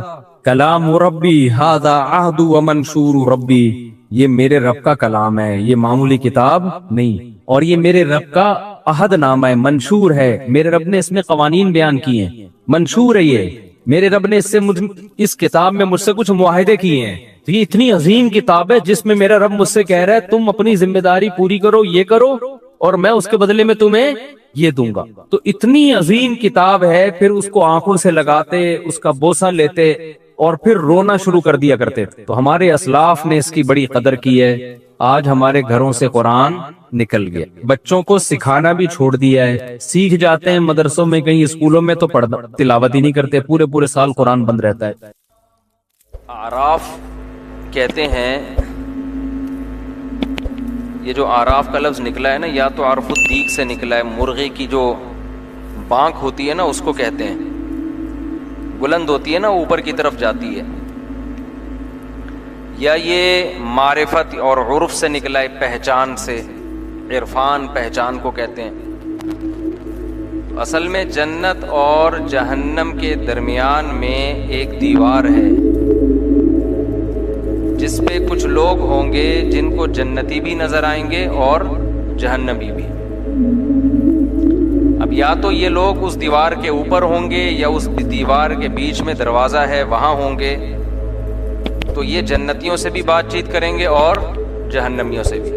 کلام ربی ھذا عہد و منشور ربی، یہ میرے رب کا کلام ہے، یہ معمولی کتاب نہیں، اور یہ میرے رب کا عہد نامہ ہے، منشور ہے، میرے رب نے اس میں قوانین بیان کیے ہیں، منشور ہے، یہ میرے رب نے اس کتاب میں مجھ سے کچھ معاہدے کیے ہیں. تو یہ اتنی عظیم کتاب ہے جس میں میرا رب مجھ سے کہہ رہا ہے تم اپنی ذمہ داری پوری کرو، یہ کرو، اور میں اس کے بدلے میں تمہیں یہ دوں گا. تو اتنی عظیم کتاب ہے، پھر اس کو آنکھوں سے لگاتے، اس کا بوسہ لیتے اور پھر رونا شروع کر دیا کرتے تھے. تو ہمارے اسلاف نے اس کی بڑی قدر کی ہے. آج ہمارے گھروں سے قرآن نکل گیا، بچوں کو سکھانا بھی چھوڑ دیا ہے. سیکھ جاتے ہیں مدرسوں میں، کہیں اسکولوں میں، تو تلاوت ہی نہیں کرتے، پورے سال قرآن بند رہتا ہے. اعراف کہتے ہیں، یہ جو اعراف کا لفظ نکلا ہے نا، یا تو عرف الدیگ سے نکلا ہے، مرغے کی جو بانک ہوتی ہے نا اس کو کہتے ہیں، بلند ہوتی ہے نا، اوپر کی طرف جاتی ہے. یا یہ معرفت اور عرف سے نکلا ہے، پہچان سے، عرفان پہچان کو کہتے ہیں. اصل میں جنت اور جہنم کے درمیان میں ایک دیوار ہے جس پہ کچھ لوگ ہوں گے جن کو جنتی بھی نظر آئیں گے اور جہنمی بھی. اب یا تو یہ لوگ اس دیوار کے اوپر ہوں گے یا اس دیوار کے بیچ میں دروازہ ہے وہاں ہوں گے. تو یہ جنتیوں سے بھی بات چیت کریں گے اور جہنمیوں سے بھی.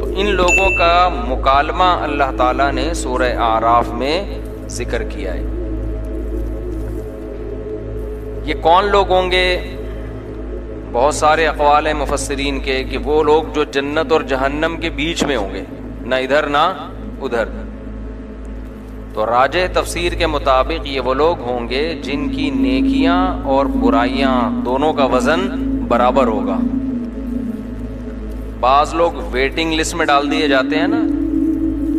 تو ان لوگوں کا مکالمہ اللہ تعالیٰ نے سورہ اعراف میں ذکر کیا ہے. یہ کون لوگ ہوں گے؟ بہت سارے اقوال ہیں مفسرین کے کہ وہ لوگ جو جنت اور جہنم کے بیچ میں ہوں گے، نہ ادھر نہ ادھر. تو راجح تفسیر کے مطابق یہ وہ لوگ ہوں گے جن کی نیکیاں اور برائیاں دونوں کا وزن برابر ہوگا. بعض لوگ ویٹنگ لسٹ میں ڈال دیے جاتے ہیں نا،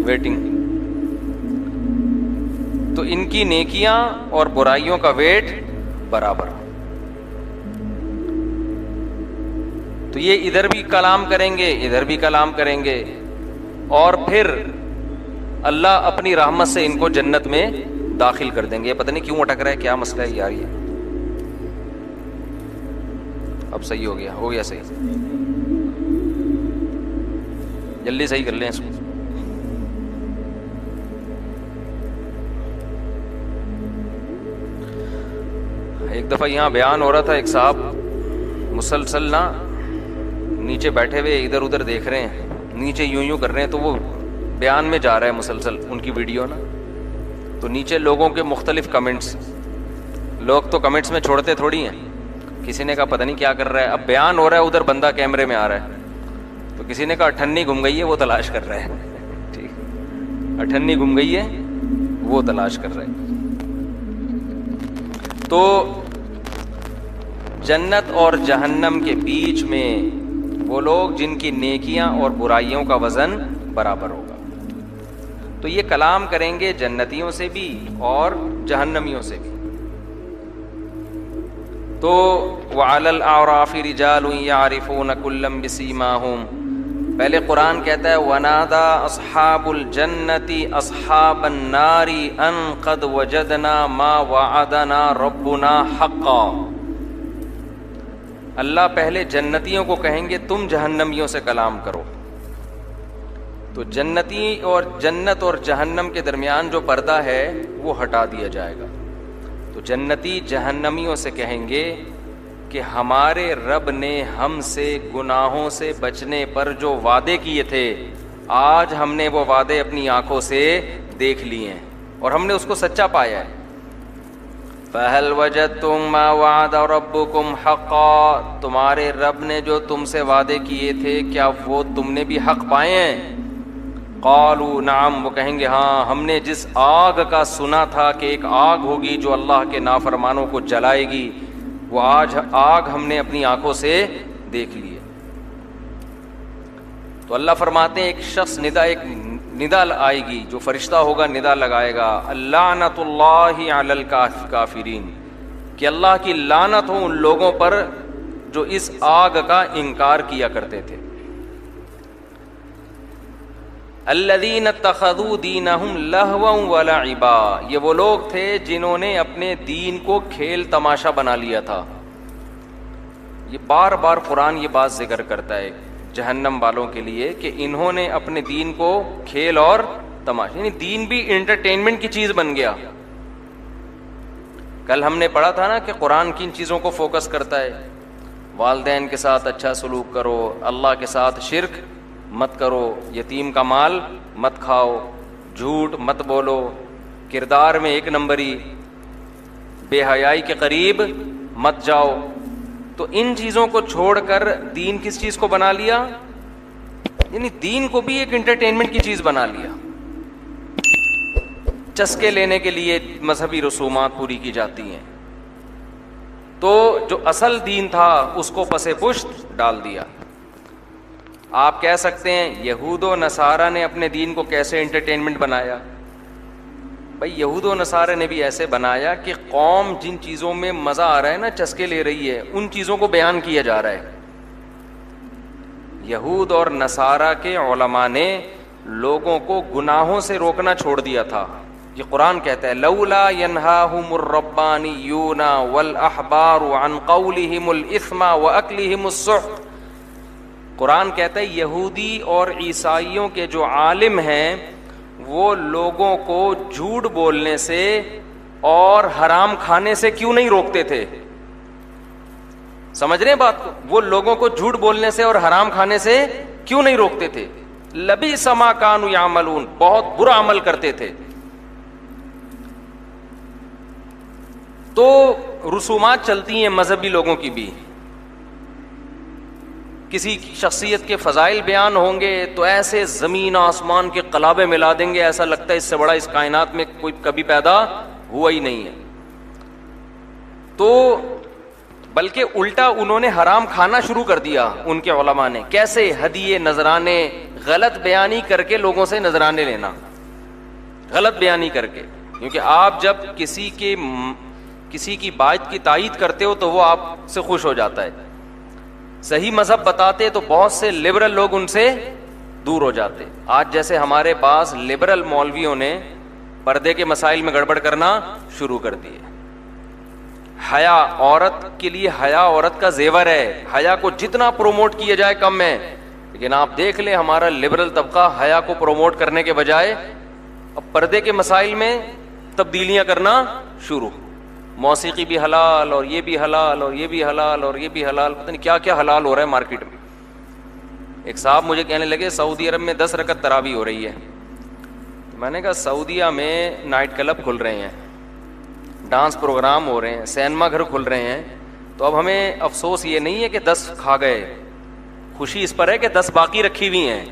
ویٹنگ، تو ان کی نیکیاں اور برائیوں کا ویٹ برابر. تو یہ ادھر بھی کلام کریں گے، ادھر بھی کلام کریں گے، اور پھر اللہ اپنی رحمت سے ان کو جنت میں داخل کر دیں گے. پتہ نہیں کیوں اٹک رہا ہے، کیا مسئلہ ہے یار؟ یہ اب صحیح ہو گیا صحیح، جلدی صحیح کر لیں اس کو. ایک دفعہ یہاں بیان ہو رہا تھا، ایک صاحب مسلسل نا نیچے بیٹھے ہوئے ادھر ادھر دیکھ رہے ہیں، نیچے یوں کر رہے ہیں، تو وہ بیان میں جا رہا ہے مسلسل ان کی ویڈیو نا. تو نیچے لوگوں کے مختلف کمنٹس، لوگ تو کمنٹس میں چھوڑتے تھوڑی ہیں. کسی نے کہا پتہ نہیں کیا کر رہا ہے، اب بیان ہو رہا ہے، ادھر بندہ کیمرے میں آ رہا ہے. تو کسی نے کہا اٹھنی گم گئی ہے وہ تلاش کر رہا ہے. ٹھیک، اٹھنی گم گئی ہے وہ تلاش کر رہا ہے. تو جنت اور جہنم کے بیچ میں وہ لوگ جن کی نیکیاں اور برائیوں کا وزن برابر ہوگا. تو یہ کلام کریں گے جنتیوں سے بھی اور جہنمیوں سے بھی. تو وَعَلَى الْأَعْرَافِ رِجَالٌ يَعْرِفُونَ كُلًّا بِسِيمَاهُمْ. پہلے قرآن کہتا ہے وَنَادَى أَصْحَابُ الْجَنَّةِ أَصْحَابَ النَّارِ أَن قَدْ وَجَدْنَا مَا وَعَدَنَا رَبُّنَا حَقًّا. اللہ پہلے جنتیوں کو کہیں گے تم جہنمیوں سے کلام کرو. تو جنتی اور جنت اور جہنم کے درمیان جو پردہ ہے وہ ہٹا دیا جائے گا. تو جنتی جہنمیوں سے کہیں گے کہ ہمارے رب نے ہم سے گناہوں سے بچنے پر جو وعدے کیے تھے، آج ہم نے وہ وعدے اپنی آنکھوں سے دیکھ لیے ہیں اور ہم نے اس کو سچا پایا ہے. فَهَلْ وَجَدْتُمْ مَا وَعَدَ رَبُّكُمْ حَقًّا. تمہارے رب نے جو تم سے وعدے کیے تھے کیا وہ تم نے بھی حق پائے ہیں؟ قالوا نعم. وہ کہیں گے ہاں، ہم نے جس آگ کا سنا تھا کہ ایک آگ ہوگی جو اللہ کے نافرمانوں کو جلائے گی، وہ آج آگ ہم نے اپنی آنکھوں سے دیکھ لی ہے. تو اللہ فرماتے ہیں ایک شخص ایک ندا آئے گی، جو فرشتہ ہوگا ندا لگائے گا، لعنت اللہ علی الکافرین، کہ اللہ کی لعنت ہو ان لوگوں پر جو اس آگ کا انکار کیا کرتے تھے۔ الذین اتخذوا دینہم لہوا ولعبا، یہ وہ لوگ تھے جنہوں نے اپنے دین کو کھیل تماشا بنا لیا تھا۔ یہ بار بار قرآن یہ بات ذکر کرتا ہے جہنم والوں کے لیے کہ انہوں نے اپنے دین کو کھیل اور تماشا، یعنی دین بھی انٹرٹینمنٹ کی چیز بن گیا۔ کل ہم نے پڑھا تھا نا کہ قرآن کن چیزوں کو فوکس کرتا ہے، والدین کے ساتھ اچھا سلوک کرو، اللہ کے ساتھ شرک مت کرو، یتیم کا مال مت کھاؤ، جھوٹ مت بولو، کردار میں ایک نمبری، بے حیائی کے قریب مت جاؤ۔ تو ان چیزوں کو چھوڑ کر دین کس چیز کو بنا لیا؟ یعنی دین کو بھی ایک انٹرٹینمنٹ کی چیز بنا لیا، چسکے لینے کے لیے مذہبی رسومات پوری کی جاتی ہیں۔ تو جو اصل دین تھا اس کو پس پشت ڈال دیا۔ آپ کہہ سکتے ہیں یہود و نصارہ نے اپنے دین کو کیسے انٹرٹینمنٹ بنایا؟ بھائی یہود و نصارہ نے بھی ایسے بنایا کہ قوم جن چیزوں میں مزہ آ رہا ہے نا، چسکے لے رہی ہے، ان چیزوں کو بیان کیا جا رہا ہے۔ یہود اور نصارہ کے علماء نے لوگوں کو گناہوں سے روکنا چھوڑ دیا تھا۔ یہ قرآن کہتا ہے لولا ینہاہم الربانیون والاحبار عن قولہم الاثم واکلہم السحت۔ قرآن کہتا ہے یہودی اور عیسائیوں کے جو عالم ہیں وہ لوگوں کو جھوٹ بولنے سے اور حرام کھانے سے کیوں نہیں روکتے تھے؟ سمجھ رہے ہیں بات کو؟ وہ لوگوں کو جھوٹ بولنے سے اور حرام کھانے سے کیوں نہیں روکتے تھے؟ لبئس ما کانوا یعملون، بہت برا عمل کرتے تھے۔ تو رسومات چلتی ہیں مذہبی لوگوں کی بھی، کسی شخصیت کے فضائل بیان ہوں گے تو ایسے زمین آسمان کے قلابے ملا دیں گے، ایسا لگتا ہے اس سے بڑا اس کائنات میں کوئی کبھی پیدا ہوا ہی نہیں ہے۔ تو بلکہ الٹا انہوں نے حرام کھانا شروع کر دیا ان کے علماء نے۔ کیسے؟ ہدیے، نذرانے، غلط بیانی کر کے لوگوں سے نذرانے لینا، غلط بیانی کر کے۔ کیونکہ آپ جب کسی کی بات کی تائید کرتے ہو تو وہ آپ سے خوش ہو جاتا ہے، صحیح مذہب بتاتے تو بہت سے لبرل لوگ ان سے دور ہو جاتے۔ آج جیسے ہمارے پاس لبرل مولویوں نے پردے کے مسائل میں گڑبڑ کرنا شروع کر دیے۔ حیا عورت کے لیے، حیا عورت کا زیور ہے، حیا کو جتنا پروموٹ کیا جائے کم ہے، لیکن آپ دیکھ لیں ہمارا لبرل طبقہ حیا کو پروموٹ کرنے کے بجائے اب پردے کے مسائل میں تبدیلیاں کرنا شروع۔ موسیقی بھی حلال اور یہ بھی حلال اور یہ بھی حلال اور یہ بھی حلال، پتہ نہیں کیا کیا حلال ہو رہا ہے مارکیٹ میں۔ ایک صاحب مجھے کہنے لگے سعودی عرب میں 10 رکعت تراویح ہو رہی ہے۔ تو میں نے کہا سعودیہ میں نائٹ کلب کھل رہے ہیں، ڈانس پروگرام ہو رہے ہیں، سینما گھر کھل رہے ہیں، تو اب ہمیں افسوس یہ نہیں ہے کہ 10 کھا گئے، خوشی اس پر ہے کہ 10 باقی رکھی ہوئی ہیں۔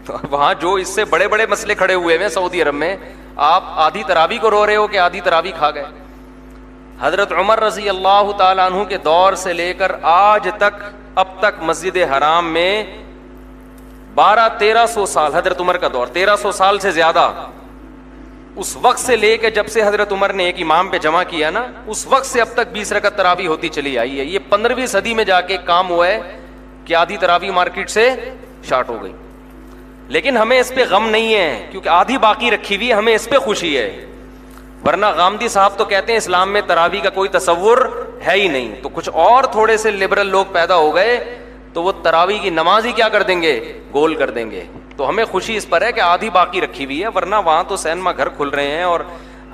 تو وہاں جو اس سے بڑے بڑے مسئلے کھڑے ہوئے ہیں سعودی عرب میں، آپ آدھی تراویح کو رو رہے ہو کہ آدھی تراویح کھا گئے۔ حضرت عمر رضی اللہ تعالیٰ عنہ کے دور سے لے کر آج تک، اب تک مسجد حرام میں 1200-1300 سال، حضرت عمر کا دور 1300 سال سے زیادہ، اس وقت سے لے کے جب سے حضرت عمر نے ایک امام پہ جمع کیا نا، اس وقت سے اب تک 20 رکعت تراویح ہوتی چلی آئی ہے۔ یہ 15ویں صدی میں جا کے کام ہوا ہے کہ آدھی تراویح مارکیٹ سے شارٹ ہو گئی، لیکن ہمیں اس پہ غم نہیں ہے کیونکہ آدھی باقی رکھی ہوئی ہے، ہمیں اس پہ خوشی ہے۔ ورنہ غامدی صاحب تو کہتے ہیں اسلام میں تراویح کا کوئی تصور ہے ہی نہیں۔ تو کچھ اور تھوڑے سے لبرل لوگ پیدا ہو گئے تو وہ تراویح کی نماز ہی کیا کر دیں گے؟ گول کر دیں گے۔ تو ہمیں خوشی اس پر ہے کہ آدھی باقی رکھی ہوئی ہے، ورنہ وہاں تو سینما گھر کھل رہے ہیں۔ اور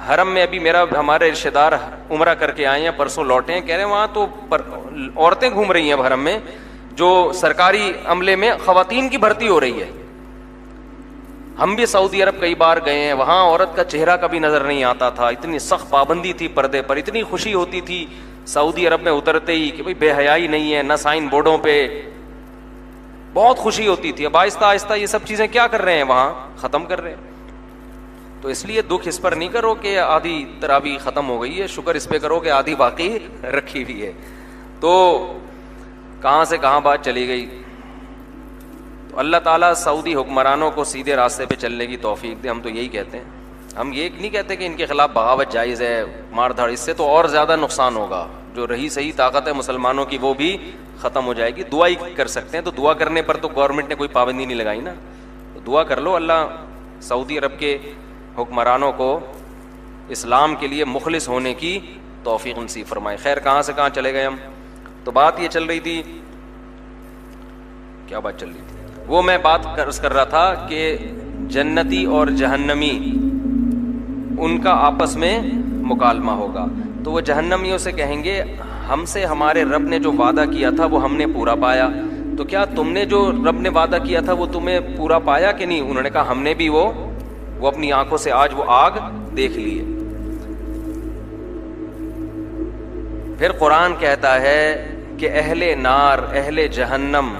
حرم میں ابھی ہمارے رشتے دار عمرہ کر کے آئے ہیں، پرسوں لوٹے ہیں، کہہ رہے ہیں وہاں تو عورتیں گھوم رہی ہیں حرم میں، جو سرکاری عملے میں خواتین کی بھرتی ہو رہی ہے۔ ہم بھی سعودی عرب کئی بار گئے ہیں، وہاں عورت کا چہرہ کبھی نظر نہیں آتا تھا، اتنی سخت پابندی تھی پردے پر، اتنی خوشی ہوتی تھی سعودی عرب میں اترتے ہی کہ بھئی بے حیائی نہیں ہے، نہ سائن بورڈوں پہ، بہت خوشی ہوتی تھی۔ اب آہستہ آہستہ یہ سب چیزیں کیا کر رہے ہیں؟ وہاں ختم کر رہے ہیں۔ تو اس لیے دکھ اس پر نہیں کرو کہ آدھی تراویح ختم ہو گئی ہے، شکر اس پہ کرو کہ آدھی باقی رکھی ہوئی ہے۔ تو کہاں سے کہاں بات چلی گئی؟ تو اللہ تعالیٰ سعودی حکمرانوں کو سیدھے راستے پہ چلنے کی توفیق دے. ہم تو یہی کہتے ہیں. ہم یہ نہیں کہتے کہ ان کے خلاف بغاوت جائز ہے, مار دھاڑ, اس سے تو اور زیادہ نقصان ہوگا. جو رہی صحیح طاقت ہے مسلمانوں کی وہ بھی ختم ہو جائے گی. دعا ہی کر سکتے ہیں, تو دعا کرنے پر تو گورنمنٹ نے کوئی پابندی نہیں لگائی نا. تو دعا کر لو, اللہ سعودی عرب کے حکمرانوں کو اسلام کے لیے مخلص ہونے کی توفیق نصیب فرمائے. خیر, کہاں سے کہاں چلے گئے ہم. تو بات یہ چل رہی تھی, کیا بات چل رہی تھی, وہ میں بات کر رہا تھا کہ جنتی اور جہنمی ان کا آپس میں مکالمہ ہوگا. تو وہ جہنمیوں سے کہیں گے ہم سے ہمارے رب نے جو وعدہ کیا تھا وہ ہم نے پورا پایا, تو کیا تم نے جو رب نے وعدہ کیا تھا وہ تمہیں پورا پایا کہ نہیں. انہوں نے کہا ہم نے بھی وہ اپنی آنکھوں سے آج وہ آگ دیکھ لی ہے. پھر قرآن کہتا ہے کہ اہل نار, اہل جہنم.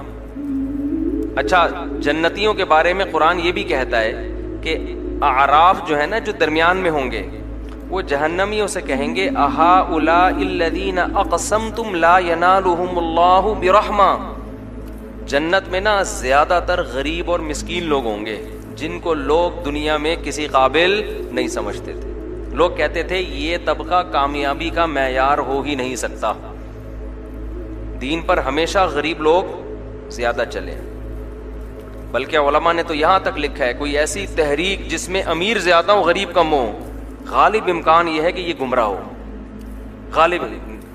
اچھا, جنتیوں کے بارے میں قرآن یہ بھی کہتا ہے کہ اعراف جو ہے نا, جو درمیان میں ہوں گے, وہ جہنمیوں سے کہیں گے اہؤلاء الذین اقسمتم لا ینالہم اللہ برحمہ. جنت میں نا زیادہ تر غریب اور مسکین لوگ ہوں گے جن کو لوگ دنیا میں کسی قابل نہیں سمجھتے تھے. لوگ کہتے تھے یہ طبقہ کامیابی کا معیار ہو ہی نہیں سکتا, دین پر ہمیشہ غریب لوگ زیادہ چلے. بلکہ علماء نے تو یہاں تک لکھا ہے کوئی ایسی تحریک جس میں امیر زیادہ ہو غریب کم ہو, غالب امکان یہ ہے کہ یہ گمراہ ہو. غالب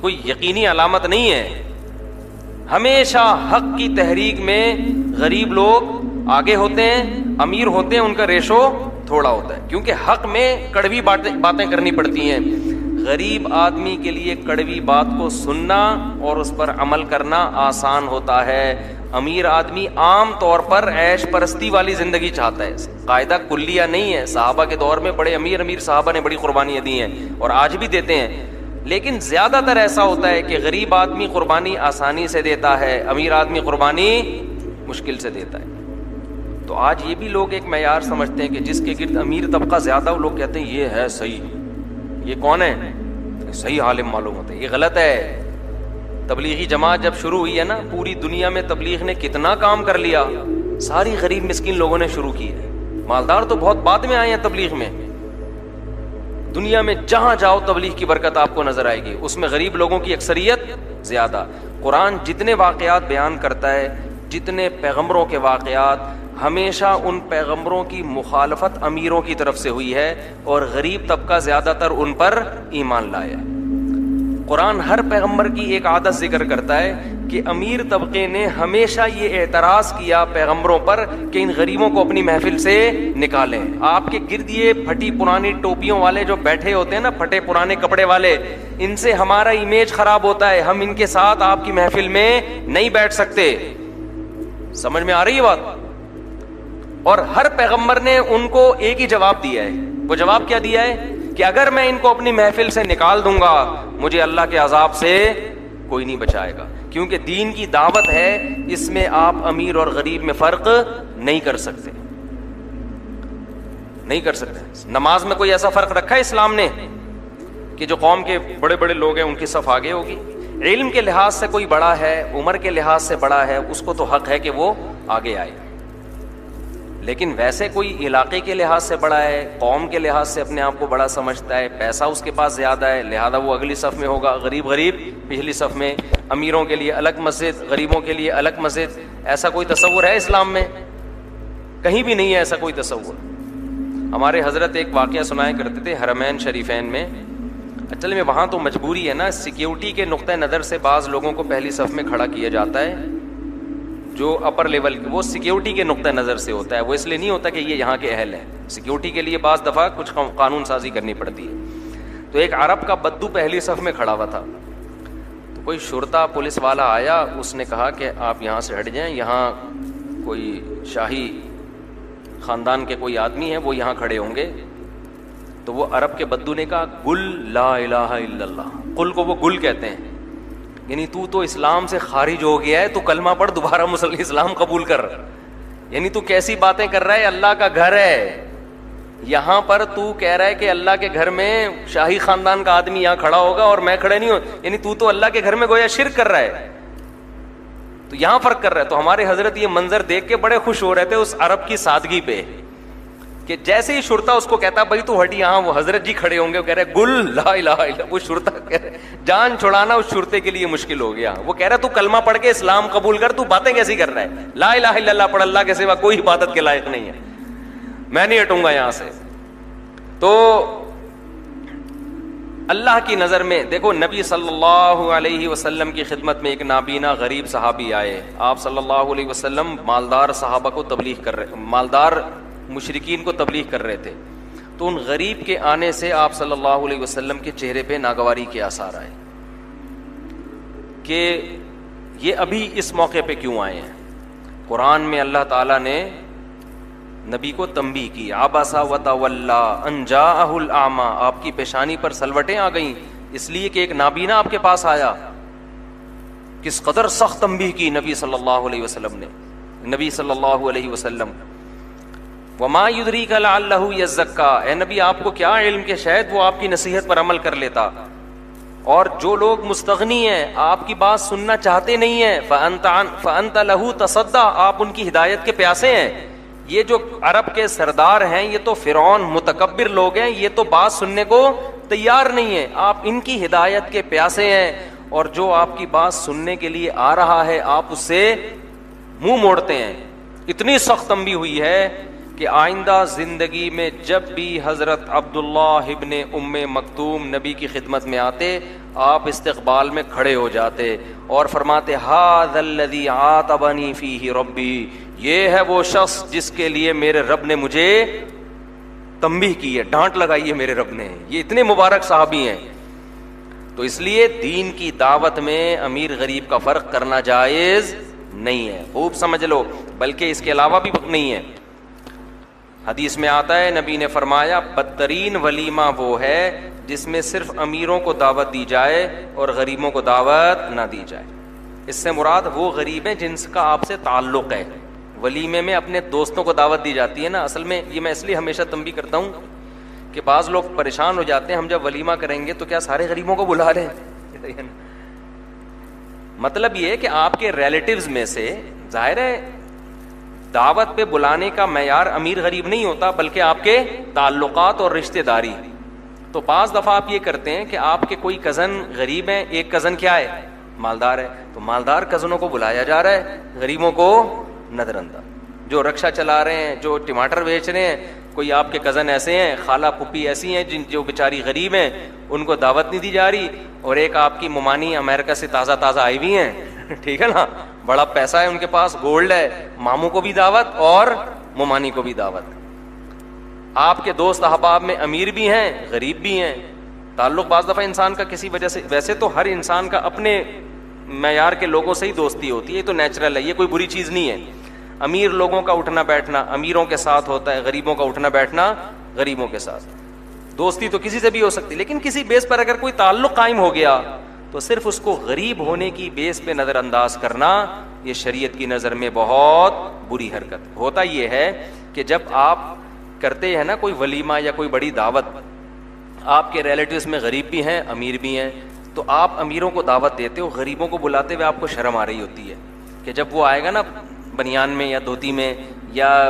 کوئی یقینی علامت نہیں ہے. ہمیشہ حق کی تحریک میں غریب لوگ آگے ہوتے ہیں, امیر ہوتے ہیں ان کا ریشو تھوڑا ہوتا ہے, کیونکہ حق میں کڑوی باتیں کرنی پڑتی ہیں. غریب آدمی کے لیے کڑوی بات کو سننا اور اس پر عمل کرنا آسان ہوتا ہے. امیر آدمی عام طور پر عیش پرستی والی زندگی چاہتا ہے, قاعدہ کلیہ نہیں ہے. صحابہ کے دور میں بڑے امیر صحابہ نے بڑی قربانیاں دی ہیں اور آج بھی دیتے ہیں, لیکن زیادہ تر ایسا ہوتا ہے کہ غریب آدمی قربانی آسانی سے دیتا ہے, امیر آدمی قربانی مشکل سے دیتا ہے. تو آج یہ بھی لوگ ایک معیار سمجھتے ہیں کہ جس کے گرد امیر طبقہ زیادہ ہو, لوگ کہتے ہیں یہ ہے صحیح, یہ کون ہے صحیح عالم معلوم ہوتا ہے. یہ غلط ہے. تبلیغی جماعت جب شروع ہوئی ہے نا, پوری دنیا میں تبلیغ نے کتنا کام کر لیا, ساری غریب مسکین لوگوں نے شروع کی ہے. مالدار تو بہت بعد میں آئے ہیں تبلیغ میں. دنیا میں جہاں جاؤ تبلیغ کی برکت آپ کو نظر آئے گی, اس میں غریب لوگوں کی اکثریت زیادہ. قرآن جتنے واقعات بیان کرتا ہے, جتنے پیغمبروں کے واقعات, ہمیشہ ان پیغمبروں کی مخالفت امیروں کی طرف سے ہوئی ہے اور غریب طبقہ زیادہ تر ان پر ایمان لایا ہے. قرآن ہر پیغمبر کی ایک عادت ذکر کرتا ہے کہ امیر طبقے نے ہمیشہ یہ اعتراض کیا پیغمبروں پر کہ ان غریبوں کو اپنی محفل سے نکالیں. آپ کے گرد یہ پھٹی پرانی ٹوپیوں والے جو بیٹھے ہوتے ہیں نا, پھٹے پرانے کپڑے والے, ان سے ہمارا امیج خراب ہوتا ہے, ہم ان کے ساتھ آپ کی محفل میں نہیں بیٹھ سکتے. سمجھ میں آ رہی ہے بات. اور ہر پیغمبر نے ان کو ایک ہی جواب دیا ہے. وہ جواب کیا دیا ہے کہ اگر میں ان کو اپنی محفل سے نکال دوں گا مجھے اللہ کے عذاب سے کوئی نہیں بچائے گا. کیونکہ دین کی دعوت ہے, اس میں آپ امیر اور غریب میں فرق نہیں کر سکتے, نہیں کر سکتے. نماز میں کوئی ایسا فرق رکھا ہے اسلام نے کہ جو قوم کے بڑے بڑے لوگ ہیں ان کی صف آگے ہوگی؟ علم کے لحاظ سے کوئی بڑا ہے, عمر کے لحاظ سے بڑا ہے, اس کو تو حق ہے کہ وہ آگے آئے. لیکن ویسے کوئی علاقے کے لحاظ سے بڑا ہے, قوم کے لحاظ سے اپنے آپ کو بڑا سمجھتا ہے, پیسہ اس کے پاس زیادہ ہے, لہذا وہ اگلی صف میں ہوگا, غریب پچھلی صف میں, امیروں کے لیے الگ مسجد, غریبوں کے لیے الگ مسجد. ایسا کوئی تصور ہے اسلام میں؟ کہیں بھی نہیں ہے ایسا کوئی تصور. ہمارے حضرت ایک واقعہ سنایا کرتے تھے حرمین شریفین میں. اصل میں وہاں تو مجبوری ہے نا, سیکیورٹی کے نقطۂ نظر سے بعض لوگوں کو پہلی صف میں کھڑا کیا جاتا ہے جو اپر لیول, وہ سیکیورٹی کے نقطۂ نظر سے ہوتا ہے, وہ اس لیے نہیں ہوتا کہ یہ یہاں کے اہل ہیں. سیکیورٹی کے لیے بعض دفعہ کچھ قانون سازی کرنی پڑتی ہے. تو ایک عرب کا بدو پہلی صف میں کھڑا ہوا تھا, تو کوئی شرطا پولیس والا آیا, اس نے کہا کہ آپ یہاں سے ہٹ جائیں, یہاں کوئی شاہی خاندان کے کوئی آدمی ہیں وہ یہاں کھڑے ہوں گے. تو وہ عرب کے بدو نے کہا گل لا الہ الا اللہ. قل کو وہ گل کہتے ہیں, یعنی تو اسلام سے خارج ہو گیا ہے, تو کلمہ پڑھ, دوبارہ اسلام قبول کر. یعنی تو کیسی باتیں کر رہا ہے, اللہ کا گھر ہے یہاں پر, تو کہہ رہا ہے کہ اللہ کے گھر میں شاہی خاندان کا آدمی یہاں کھڑا ہوگا اور میں کھڑے نہیں ہوں, یعنی تو اللہ کے گھر میں گویا شرک کر رہا ہے. تو یہاں فرق کر رہا ہے. تو ہمارے حضرت یہ منظر دیکھ کے بڑے خوش ہو رہے تھے اس عرب کی سادگی پہ, کہ جیسے ہی شرطا اس کو کہتا بھائی تو ہٹی, یہاں وہ حضرت جی کھڑے ہوں گے, وہ کہہ رہے گل لا الہ الا اللہ. وہ شرطا کہہ رہے جان چھڑانا اس شرطے کے لیے مشکل ہو گیا. وہ کہہ رہا تو کلمہ پڑھ کے اسلام قبول کر, تو باتیں کیسی کر رہا ہے, لا الہ الا اللہ پڑھ, اللہ کے سوا کوئی عبادت کے لائق نہیں ہے, میں نہیں ہٹوں گا یہاں سے. تو اللہ کی نظر میں دیکھو, نبی صلی اللہ علیہ وسلم کی خدمت میں ایک نابینا غریب صحابی آئے. آپ صلی اللہ علیہ وسلم مالدار صحابہ کو تبلیغ کر رہے, مالدار مشرکین کو تبلیغ کر رہے تھے. تو ان غریب کے آنے سے آپ صلی اللہ علیہ وسلم کے چہرے پہ ناگواری کے آثار آئے کہ یہ ابھی اس موقع پہ کیوں آئے ہیں. قرآن میں اللہ تعالیٰ نے نبی کو تنبیہ کی, عبس وتولی ان جاءہ الاعمی, آپ کی پیشانی پر سلوٹیں آ گئیں اس لیے کہ ایک نابینا آپ کے پاس آیا. کس قدر سخت تنبیہ کی نبی صلی اللہ علیہ وسلم نے. نبی صلی اللہ علیہ وسلم, وما یدریک لعلہ یزکا, اے نبی آپ کو کیا علم کہ شاید وہ آپ کی نصیحت پر عمل کر لیتا. اور جو لوگ مستغنی ہیں, آپ کی بات سننا چاہتے نہیں ہیں, فانت لہ تصدی, آپ ان کی ہدایت کے پیاسے ہیں. یہ جو عرب کے سردار ہیں یہ تو فرعون متکبر لوگ ہیں, یہ تو بات سننے کو تیار نہیں ہے, آپ ان کی ہدایت کے پیاسے ہیں. اور جو آپ کی بات سننے کے لیے آ رہا ہے آپ اس سے منہ موڑتے ہیں. اتنی سخت تنبیہ ہوئی ہے کہ آئندہ زندگی میں جب بھی حضرت عبداللہ ابن ام مکتوم نبی کی خدمت میں آتے, آپ استقبال میں کھڑے ہو جاتے اور فرماتے ھذا الذی عاتبنی فیہ ربی, یہ ہے وہ شخص جس کے لیے میرے رب نے مجھے تنبیہ کی ہے, ڈانٹ لگائی ہے میرے رب نے. یہ اتنے مبارک صحابی ہیں. تو اس لیے دین کی دعوت میں امیر غریب کا فرق کرنا جائز نہیں ہے, خوب سمجھ لو. بلکہ اس کے علاوہ بھی نہیں ہے. حدیث میں آتا ہے, نبی نے فرمایا بدترین ولیمہ وہ ہے جس میں صرف امیروں کو دعوت دی جائے اور غریبوں کو دعوت نہ دی جائے. اس سے مراد وہ غریب ہیں جن کا آپ سے تعلق ہے. ولیمے میں اپنے دوستوں کو دعوت دی جاتی ہے نا. اصل میں یہ میں اس لیے ہمیشہ تنبیہ کرتا ہوں کہ بعض لوگ پریشان ہو جاتے ہیں, ہم جب ولیمہ کریں گے تو کیا سارے غریبوں کو بلا رہے ہیں. مطلب یہ ہے کہ آپ کے ریلیٹیوز میں سے, ظاہر ہے دعوت پہ بلانے کا معیار امیر غریب نہیں ہوتا بلکہ آپ کے تعلقات اور رشتہ داری. تو بعض دفعہ آپ یہ کرتے ہیں کہ آپ کے کوئی کزن غریب ہیں, ایک کزن کیا ہے مالدار ہے, تو مالدار کزنوں کو بلایا جا رہا ہے, غریبوں کو نظر انداز. جو رکشہ چلا رہے ہیں, جو ٹماٹر بیچ رہے ہیں, کوئی آپ کے کزن ایسے ہیں, خالہ پھپھی ایسی ہیں جو بیچاری غریب ہیں, ان کو دعوت نہیں دی جا رہی. اور ایک آپ کی ممانی امریکہ سے تازہ تازہ آئی ہوئی ہیں, ٹھیک ہے نا, بڑا پیسہ ہے ان کے پاس, گولڈ ہے, ماموں کو بھی دعوت اور ممانی کو بھی دعوت. آپ کے دوست احباب میں امیر بھی ہیں غریب بھی ہیں. تعلق بعض دفعہ انسان کا کسی وجہ سے, ویسے تو ہر انسان کا اپنے معیار کے لوگوں سے ہی دوستی ہوتی ہے, یہ تو نیچرل ہے, یہ کوئی بری چیز نہیں ہے. امیر لوگوں کا اٹھنا بیٹھنا امیروں کے ساتھ ہوتا ہے, غریبوں کا اٹھنا بیٹھنا غریبوں کے ساتھ. دوستی تو کسی سے بھی ہو سکتی, لیکن کسی بیس پر اگر کوئی تعلق قائم ہو گیا تو صرف اس کو غریب ہونے کی بیس پہ نظر انداز کرنا یہ شریعت کی نظر میں بہت بری حرکت. ہوتا یہ ہے کہ جب آپ کرتے ہیں نا کوئی ولیمہ یا کوئی بڑی دعوت, آپ کے ریلیٹیوز میں غریب بھی ہیں امیر بھی ہیں, تو آپ امیروں کو دعوت دیتے ہو, غریبوں کو بلاتے ہوئے آپ کو شرم آ رہی ہوتی ہے کہ جب وہ آئے گا نا بنیان میں یا دھوتی میں یا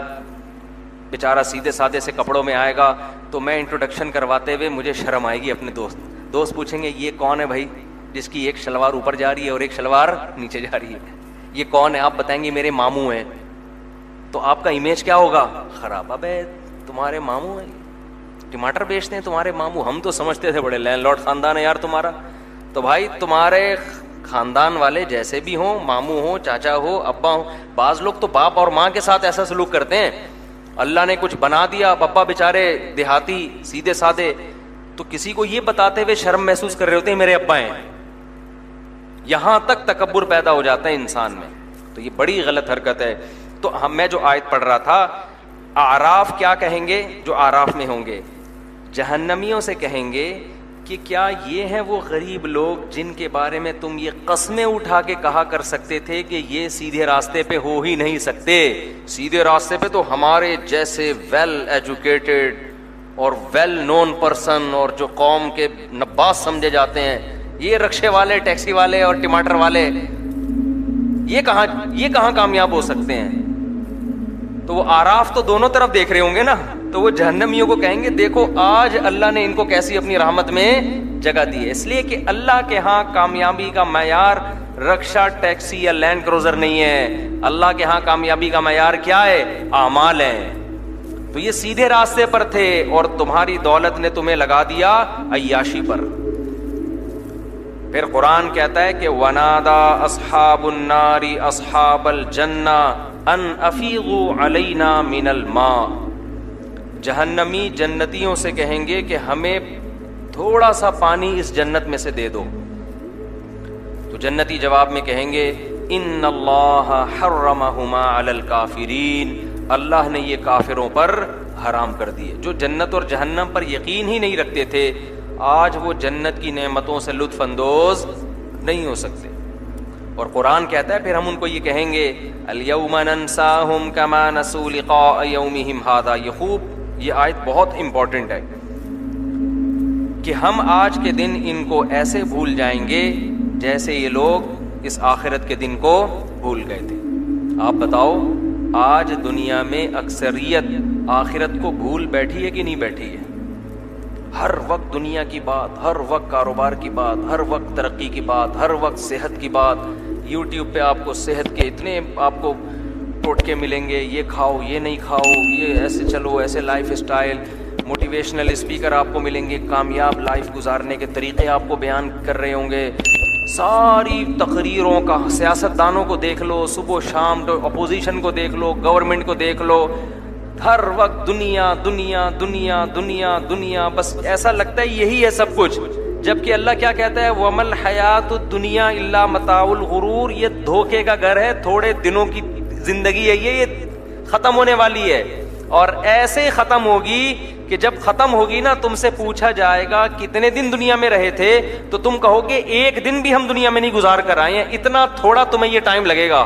بیچارہ سیدھے سادے سے کپڑوں میں آئے گا, تو میں انٹروڈکشن کرواتے ہوئے مجھے شرم آئے گی. اپنے دوست پوچھیں گے یہ کون ہے بھائی جس کی ایک شلوار اوپر جا رہی ہے اور ایک شلوار نیچے جا رہی ہے, یہ کون ہے؟ آپ بتائیں گے میرے ماموں ہیں. تو آپ کا امیج کیا ہوگا؟ خراب. ابے تمہارے ماموں ہیں, ٹماٹر بیچتے ہیں تمہارے ماموں, ہم تو سمجھتے تھے بڑے لینڈ لارڈ خاندان ہے یار تمہارا. تو بھائی تمہارے خاندان والے جیسے بھی ہوں, ماموں ہوں, چاچا ہو, ابا ہوں, بعض لوگ تو باپ اور ماں کے ساتھ ایسا سلوک کرتے ہیں. اللہ نے کچھ بنا دیا, ابا بیچارے دیہاتی سیدھے سادے, تو کسی کو یہ بتاتے ہوئے شرم محسوس کر رہے ہوتے ہیں میرے ابا ہیں. یہاں تک تکبر پیدا ہو جاتا ہے انسان میں, تو یہ بڑی غلط حرکت ہے. تو میں جو آیت پڑھ رہا تھا, اعراف کیا کہیں گے جو اعراف میں ہوں گے؟ جہنمیوں سے کہیں گے کہ کیا یہ ہیں وہ غریب لوگ جن کے بارے میں تم یہ قسمیں اٹھا کے کہا کر سکتے تھے کہ یہ سیدھے راستے پہ ہو ہی نہیں سکتے, سیدھے راستے پہ تو ہمارے جیسے ویل ایجوکیٹڈ اور ویل نون پرسن اور جو قوم کے نباز سمجھے جاتے ہیں, یہ رکشے والے, ٹیکسی والے اور ٹماٹر والے. یہ کہاں کامیاب ہو سکتے ہیں؟ تو وہ آراف تو دونوں طرف دیکھ رہے ہوں گے نا. تو وہ جہنمیوں کو کہیں گے دیکھو آج اللہ نے ان کو کیسی اپنی رحمت میں جگہ دی ہے. اس لیے کہ اللہ کے ہاں کامیابی کا معیار رکشا ٹیکسی یا لینڈ کروزر نہیں ہے. اللہ کے ہاں کامیابی کا معیار کیا ہے؟ اعمال ہیں. تو یہ سیدھے راستے پر تھے اور تمہاری دولت نے تمہیں لگا دیا عیاشی پر. پھر قرآن کہتا ہے کہ ونادا اصحاب النار اصحاب الجنہ ان افیضوا علینا من الماء. جہنمی جنتیوں سے کہیں گے کہ ہمیں تھوڑا سا پانی اس جنت میں سے دے دو. تو جنتی جواب میں کہیں گے ان اللہ حرمہما علی الکافرین. اللہ نے یہ کافروں پر حرام کر دیے. جو جنت اور جہنم پر یقین ہی نہیں رکھتے تھے آج وہ جنت کی نعمتوں سے لطف اندوز نہیں ہو سکتے. اور قرآن کہتا ہے پھر ہم ان کو یہ کہیں گے الیوم ننساہم کما نسوا لقاء یومہم ھذا. یہ آیت بہت امپورٹنٹ ہے کہ ہم آج کے دن ان کو ایسے بھول جائیں گے جیسے یہ لوگ اس آخرت کے دن کو بھول گئے تھے. آپ بتاؤ آج دنیا میں اکثریت آخرت کو بھول بیٹھی ہے کہ نہیں بیٹھی ہے؟ ہر وقت دنیا کی بات، ہر وقت کاروبار کی بات، ہر وقت ترقی کی بات، ہر وقت صحت کی بات. یوٹیوب پہ آپ کو صحت کے اتنے آپ کو ٹوٹکے ملیں گے، یہ کھاؤ، یہ نہیں کھاؤ، یہ ایسے چلو، ایسے لائف اسٹائل. موٹیویشنل اسپیکر آپ کو ملیں گے، کامیاب لائف گزارنے کے طریقے آپ کو بیان کر رہے ہوں گے. ساری تقریروں کا سیاستدانوں کو دیکھ لو، صبح و شام اپوزیشن کو دیکھ لو، گورنمنٹ کو دیکھ لو، ہر وقت دنیا دنیا دنیا دنیا دنیا. بس ایسا لگتا ہے یہی ہے سب کچھ. جبکہ اللہ کیا کہتا ہے وَمَا الْحَيَاةُ الدُّنْيَا إِلَّا مَتَاعُ الْغُرُورِ. یہ دھوکے کا گھر ہے، تھوڑے دنوں کی زندگی ہے، یہ ختم ہونے والی ہے. اور ایسے ختم ہوگی کہ جب ختم ہوگی نا تم سے پوچھا جائے گا کتنے دن دنیا میں رہے تھے تو تم کہو گے ایک دن بھی ہم دنیا میں نہیں گزار کر آئے ہیں. اتنا تھوڑا تمہیں یہ ٹائم لگے گا.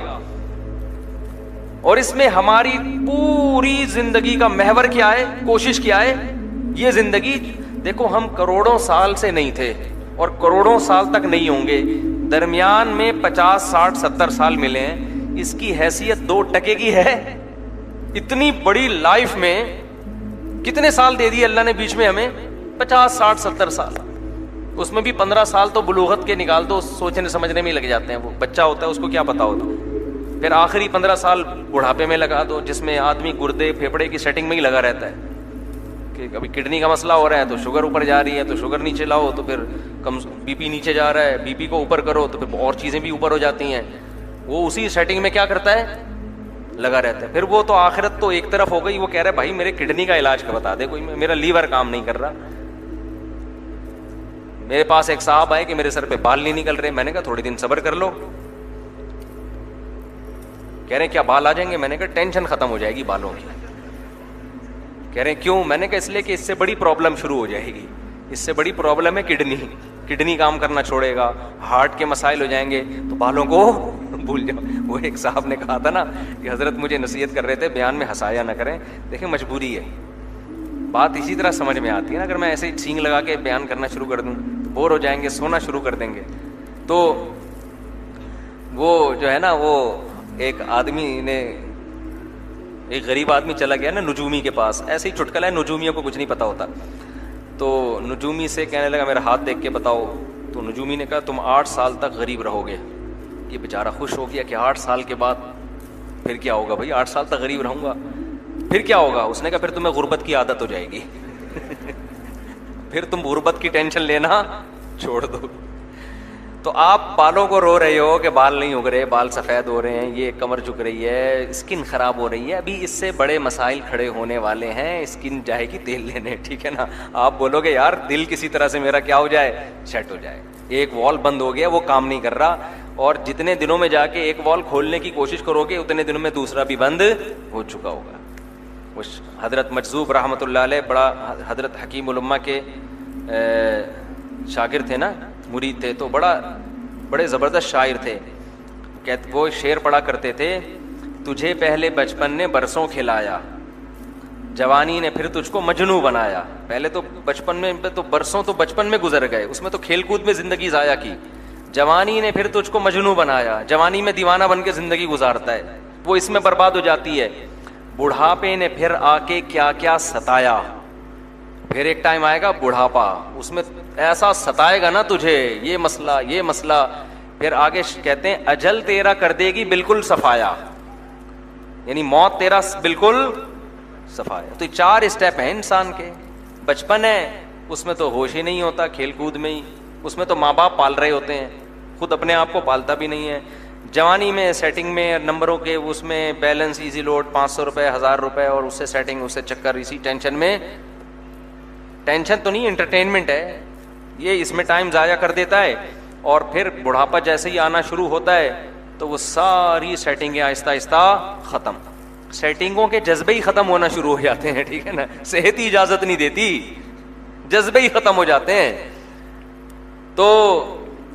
اور اس میں ہماری پوری زندگی کا محور کیا ہے، کوشش کیا ہے؟ یہ زندگی دیکھو ہم کروڑوں سال سے نہیں تھے اور کروڑوں سال تک نہیں ہوں گے. درمیان میں 50 60 70 سال ملے ہیں. اس کی حیثیت 2% کی ہے. اتنی بڑی لائف میں کتنے سال دے دیے اللہ نے بیچ میں ہمیں؟ 50 60 70 سال. اس میں بھی 15 سال تو بلوغت کے نکال دو، سوچنے سمجھنے میں ہی لگ جاتے ہیں. وہ بچہ ہوتا ہے اس کو کیا پتا ہوتا. پھر آخری 15 سال بڑھاپے میں لگا دو جس میں آدمی گردے پھیپڑے کی سیٹنگ میں ہی لگا رہتا ہے کہ کبھی کڈنی کا مسئلہ ہو رہا ہے تو شوگر اوپر جا رہی ہے تو شوگر نیچے لاؤ تو پھر بی پی نیچے جا رہا ہے، بی پی کو اوپر کرو تو پھر اور چیزیں بھی اوپر ہو جاتی ہیں. وہ اسی سیٹنگ میں کیا کرتا ہے؟ لگا رہتا ہے. پھر وہ تو آخرت تو ایک طرف ہو گئی. وہ کہہ رہا ہے بھائی میرے کڈنی کا علاج کا بتا دے کوئی، میرا لیور کام نہیں کر رہا. میرے پاس ایک صاحب آئے کہ میرے سر پہ بال نہیں نکل رہے. میں نے کہا تھوڑے دن صبر کر لو. کہہ رہے ہیں کیا بال آ جائیں گے؟ میں نے کہا ٹینشن ختم ہو جائے گی بالوں کی. کہہ رہے ہیں کیوں؟ میں نے کہا اس لیے کہ اس سے بڑی پرابلم شروع ہو جائے گی. اس سے بڑی پرابلم ہے کڈنی کام کرنا چھوڑے گا، ہارٹ کے مسائل ہو جائیں گے تو بالوں کو بھول جاؤ. وہ ایک صاحب نے کہا تھا نا کہ حضرت مجھے نصیحت کر رہے تھے بیان میں ہنسایا نہ کریں. دیکھیں مجبوری ہے. بات اسی طرح سمجھ میں آتی ہے نا. اگر میں ایسے ہی سینگ لگا کے بیان کرنا شروع کر دوں تو بور ہو جائیں گے، سونا شروع کر دیں گے. تو وہ جو ہے نا وہ ایک آدمی نے، ایک غریب آدمی چلا گیا نا نجومی کے پاس. ایسے ہی چٹکلا ہے، نجومیوں کو کچھ نہیں پتا ہوتا. تو نجومی سے کہنے لگا میرا ہاتھ دیکھ کے بتاؤ. تو نجومی نے کہا تم 8 سال تک غریب رہو گے. یہ بیچارہ خوش ہو گیا کہ 8 سال کے بعد پھر کیا ہوگا بھائی؟ 8 سال تک غریب رہوں گا پھر کیا ہوگا؟ اس نے کہا پھر تمہیں غربت کی عادت ہو جائے گی. پھر تم غربت کی ٹینشن لینا چھوڑ دو. تو آپ بالوں کو رو رہے ہو کہ بال نہیں اگ رہے، بال سفید ہو رہے ہیں، یہ کمر جھک رہی ہے، اسکن خراب ہو رہی ہے. ابھی اس سے بڑے مسائل کھڑے ہونے والے ہیں. اسکن جائے گی تیل لینے، ٹھیک ہے نا. آپ بولو گے یار دل کسی طرح سے میرا کیا ہو جائے، سیٹ ہو جائے. ایک وال بند ہو گیا، وہ کام نہیں کر رہا. اور جتنے دنوں میں جا کے ایک وال کھولنے کی کوشش کرو گے اتنے دنوں میں دوسرا بھی بند ہو چکا ہوگا. حضرت مجذوب رحمۃ اللہ علیہ بڑا حضرت حکیم الامہ کے شاگرد تھے نا، مرید تھے. تو بڑے زبردست شاعر تھے. وہ شعر پڑھا کرتے تھے تجھے پہلے بچپن نے برسوں کھلایا، جوانی نے پھر تجھ کو مجنوں بنایا. پہلے تو بچپن میں تو برسوں تو بچپن میں گزر گئے، اس میں تو کھیل کود میں زندگی ضائع کی. جوانی نے پھر تجھ کو مجنوں بنایا, جوانی میں دیوانہ بن کے زندگی گزارتا ہے, وہ اس میں برباد ہو جاتی ہے. بڑھاپے نے پھر آ کے کیا کیا ستایا, پھر ایک ٹائم آئے گا بڑھاپا, اس میں ایسا ستائے گا نا تجھے, یہ مسئلہ. پھر آگے کہتے ہیں اجل تیرا کر دے گی بالکل صفایا, یعنی موت تیرا بالکل صفایا. تو 4 اسٹیپ ہیں انسان کے. بچپن ہے, اس میں تو ہوش ہی نہیں ہوتا, کھیل کود میں ہی, اس میں تو ماں باپ پال رہے ہوتے ہیں, خود اپنے آپ کو پالتا بھی نہیں ہے. جوانی میں سیٹنگ میں نمبروں کے اس میں بیلنس, ایزی لوڈ, 500 روپے 1000 روپے, اور اس سے سیٹنگ, اس سے چکر, اسی ٹینشن میں. ٹینشن تو نہیں, انٹرٹینمنٹ ہے یہ, اس میں ٹائم ضائع کر دیتا ہے. اور پھر بڑھاپا جیسے ہی آنا شروع ہوتا ہے تو وہ ساری سیٹنگیں آہستہ آہستہ ختم, سیٹنگوں کے جذبے ہی ختم ہونا شروع ہو جاتے ہیں, ٹھیک ہے نا, صحت ہی اجازت نہیں دیتی, جذبے ہی ختم ہو جاتے ہیں. تو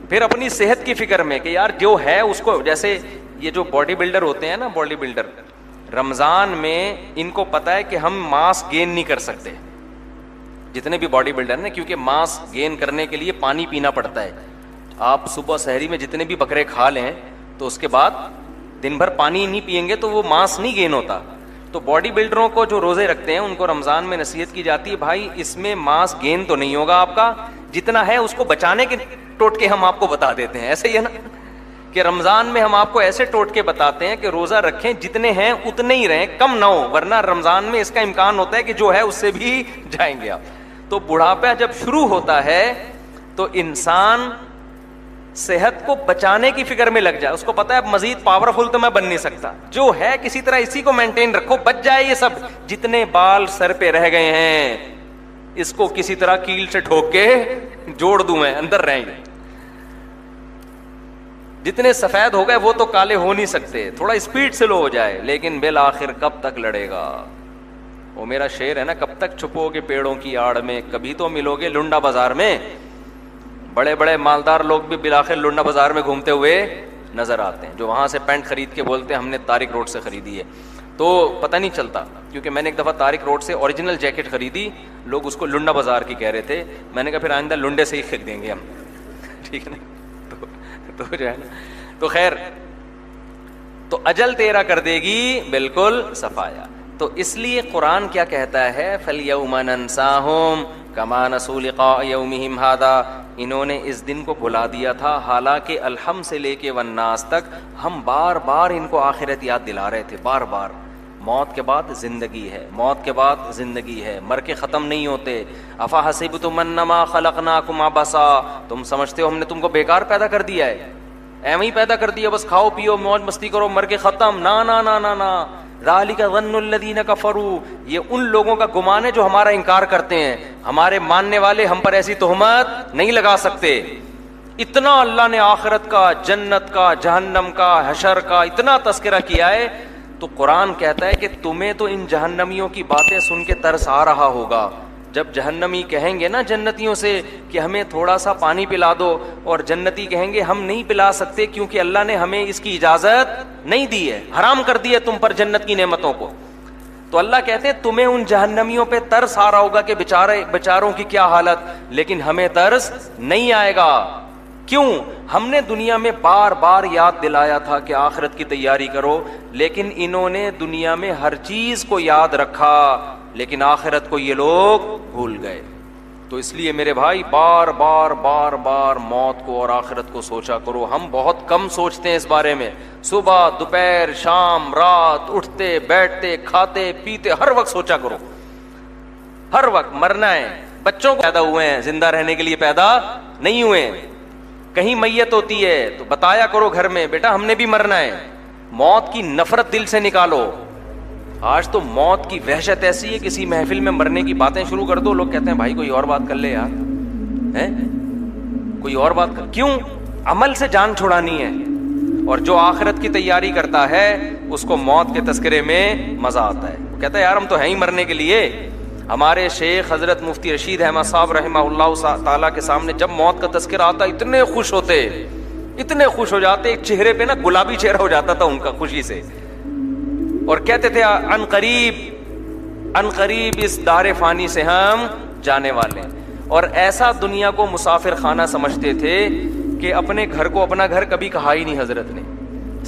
پھر اپنی صحت کی فکر میں کہ یار جو ہے اس کو, جیسے یہ جو باڈی بلڈر ہوتے ہیں نا, باڈی بلڈر, رمضان میں ان کو پتا ہے کہ ہم ماس گین نہیں کر سکتے, جتنے بھی باڈی بلڈر ہیں, کیونکہ ماس گین کرنے کے لیے پانی پینا پڑتا ہے. آپ صبح سحری میں جتنے بھی بکرے کھا لیں تو اس کے بعد دن بھر پانی نہیں پئیں گے تو وہ ماس نہیں گین ہوتا. تو باڈی بلڈروں کو جو روزے رکھتے ہیں ان کو رمضان میں نصیحت کی جاتی ہے, بھائی اس میں ماس گین تو نہیں ہوگا آپ کا, جتنا ہے اس کو بچانے کے ٹوٹکے ہم آپ کو بتا دیتے ہیں. ایسے ہی ہے نا کہ رمضان میں ہم آپ کو ایسے ٹوٹکے بتاتے ہیں کہ روزہ رکھیں, جتنے ہیں اتنے ہی رہیں, کم نہ ہو, ورنہ رمضان میں اس کا امکان ہوتا ہے کہ جو ہے اس سے بھی جائیں گے آپ. تو بڑھاپا جب شروع ہوتا ہے تو انسان صحت کو بچانے کی فکر میں لگ جائے, اس کو پتا ہے اب مزید پاورفل تو میں بن نہیں سکتا, جو ہے کسی طرح اسی کو مینٹین رکھو, بچ جائے یہ سب, جتنے بال سر پہ رہ گئے ہیں اس کو کسی طرح کیل سے ٹھوک کے جوڑ دوں میں, اندر رہیں گے. جتنے سفید ہو گئے وہ تو کالے ہو نہیں سکتے, تھوڑا اسپیڈ سے لو ہو جائے, لیکن بالآخر کب تک لڑے گا. وہ میرا شعر ہے نا, کب تک چھپو گے پیڑوں کی آڑ میں, کبھی تو ملو گے لنڈا بازار میں. بڑے بڑے مالدار لوگ بھی بالآخر لنڈا بازار میں گھومتے ہوئے نظر آتے ہیں, جو وہاں سے پینٹ خرید کے بولتے ہیں ہم نے طارق روڈ سے خریدی ہے, تو پتہ نہیں چلتا. کیونکہ میں نے ایک دفعہ طارق روڈ سے اوریجنل جیکٹ خریدی, لوگ اس کو لنڈا بازار کی کہہ رہے تھے, میں نے کہا پھر آئندہ لنڈے سے ہی خریدیں گے ہم, ٹھیک ہے نا. تو جو ہے نا, تو خیر, تو اجل تیرا کر دے گی بالکل صفایا. تو اس لیے قرآن کیا کہتا ہے, فَالْيَوْمَ نَنْسَاهُمْ كَمَا نَسُوا لِقَاءَ يَوْمِهِمْ هَذَا, انہوں نے اس دن کو بھلا دیا تھا, حالانکہ الحم سے لے کے والناس تک ہم بار بار ان کو آخرت یاد دلا رہے تھے, بار بار. موت کے بعد زندگی ہے, موت کے بعد زندگی ہے, مر کے ختم نہیں ہوتے. أَفَحَسِبْتُمْ أَنَّمَا خَلَقْنَاكُمْ عَبَثًا, تم سمجھتے ہو ہم نے تم کو بیکار پیدا کر دیا ہے, ایویں ہی پیدا کر دیا, بس کھاؤ پیو موج مستی کرو مر کے ختم. نا نا نا نا نا, ذالک ظن الذین کفروا, یہ ان لوگوں کا گمان ہے جو ہمارا انکار کرتے ہیں, ہمارے ماننے والے ہم پر ایسی تہمت نہیں لگا سکتے. اتنا اللہ نے آخرت کا, جنت کا, جہنم کا, حشر کا اتنا تذکرہ کیا ہے, تو قرآن کہتا ہے کہ تمہیں تو ان جہنمیوں کی باتیں سن کے ترس آ رہا ہوگا. جب جہنمی کہیں گے نا جنتیوں سے کہ ہمیں تھوڑا سا پانی پلا دو, اور جنتی کہیں گے ہم نہیں پلا سکتے کیونکہ اللہ نے ہمیں اس کی اجازت نہیں دی ہے, حرام کر دی ہے تم پر جنت کی نعمتوں کو. تو اللہ کہتے ہیں تمہیں ان جہنمیوں پہ ترس آ رہا ہوگا کہ بیچاروں کی کیا حالت, لیکن ہمیں ترس نہیں آئے گا. کیوں؟ ہم نے دنیا میں بار بار یاد دلایا تھا کہ آخرت کی تیاری کرو, لیکن انہوں نے دنیا میں ہر چیز کو یاد رکھا, لیکن آخرت کو یہ لوگ بھول گئے. تو اس لیے میرے بھائی بار بار بار بار موت کو اور آخرت کو سوچا کرو. ہم بہت کم سوچتے ہیں اس بارے میں, صبح دوپہر شام رات, اٹھتے بیٹھتے کھاتے پیتے ہر وقت سوچا کرو, ہر وقت مرنا ہے. بچوں کو پیدا ہوئے ہیں, زندہ رہنے کے لیے پیدا نہیں ہوئے. کہیں میت ہوتی ہے تو بتایا کرو گھر میں, بیٹا ہم نے بھی مرنا ہے. موت کی نفرت دل سے نکالو. آج تو موت کی وحشت ایسی ہے, کسی محفل میں مرنے کی باتیں شروع کر دو, لوگ کہتے ہیں بھائی کوئی اور بات کر لے یار, کوئی اور بات کر. کیوں؟ عمل سے جان چھڑانی ہے. اور جو آخرت کی تیاری کرتا ہے اس کو موت کے تذکرے میں مزہ آتا ہے. وہ کہتا ہے یار ہم تو ہیں ہی مرنے کے لیے. ہمارے شیخ حضرت مفتی رشید احمد صاحب رحمہ اللہ تعالیٰ کے سامنے جب موت کا تذکرہ آتا اتنے خوش ہوتے, اتنے خوش ہو جاتے, ایک چہرے پہ نا گلابی چہرہ ہو جاتا تھا ان کا خوشی سے, اور کہتے تھے ان قریب اس دار فانی سے ہم جانے والے ہیں. اور ایسا دنیا کو مسافر خانہ سمجھتے تھے کہ اپنے گھر کو اپنا گھر کبھی کہا ہی نہیں حضرت نے.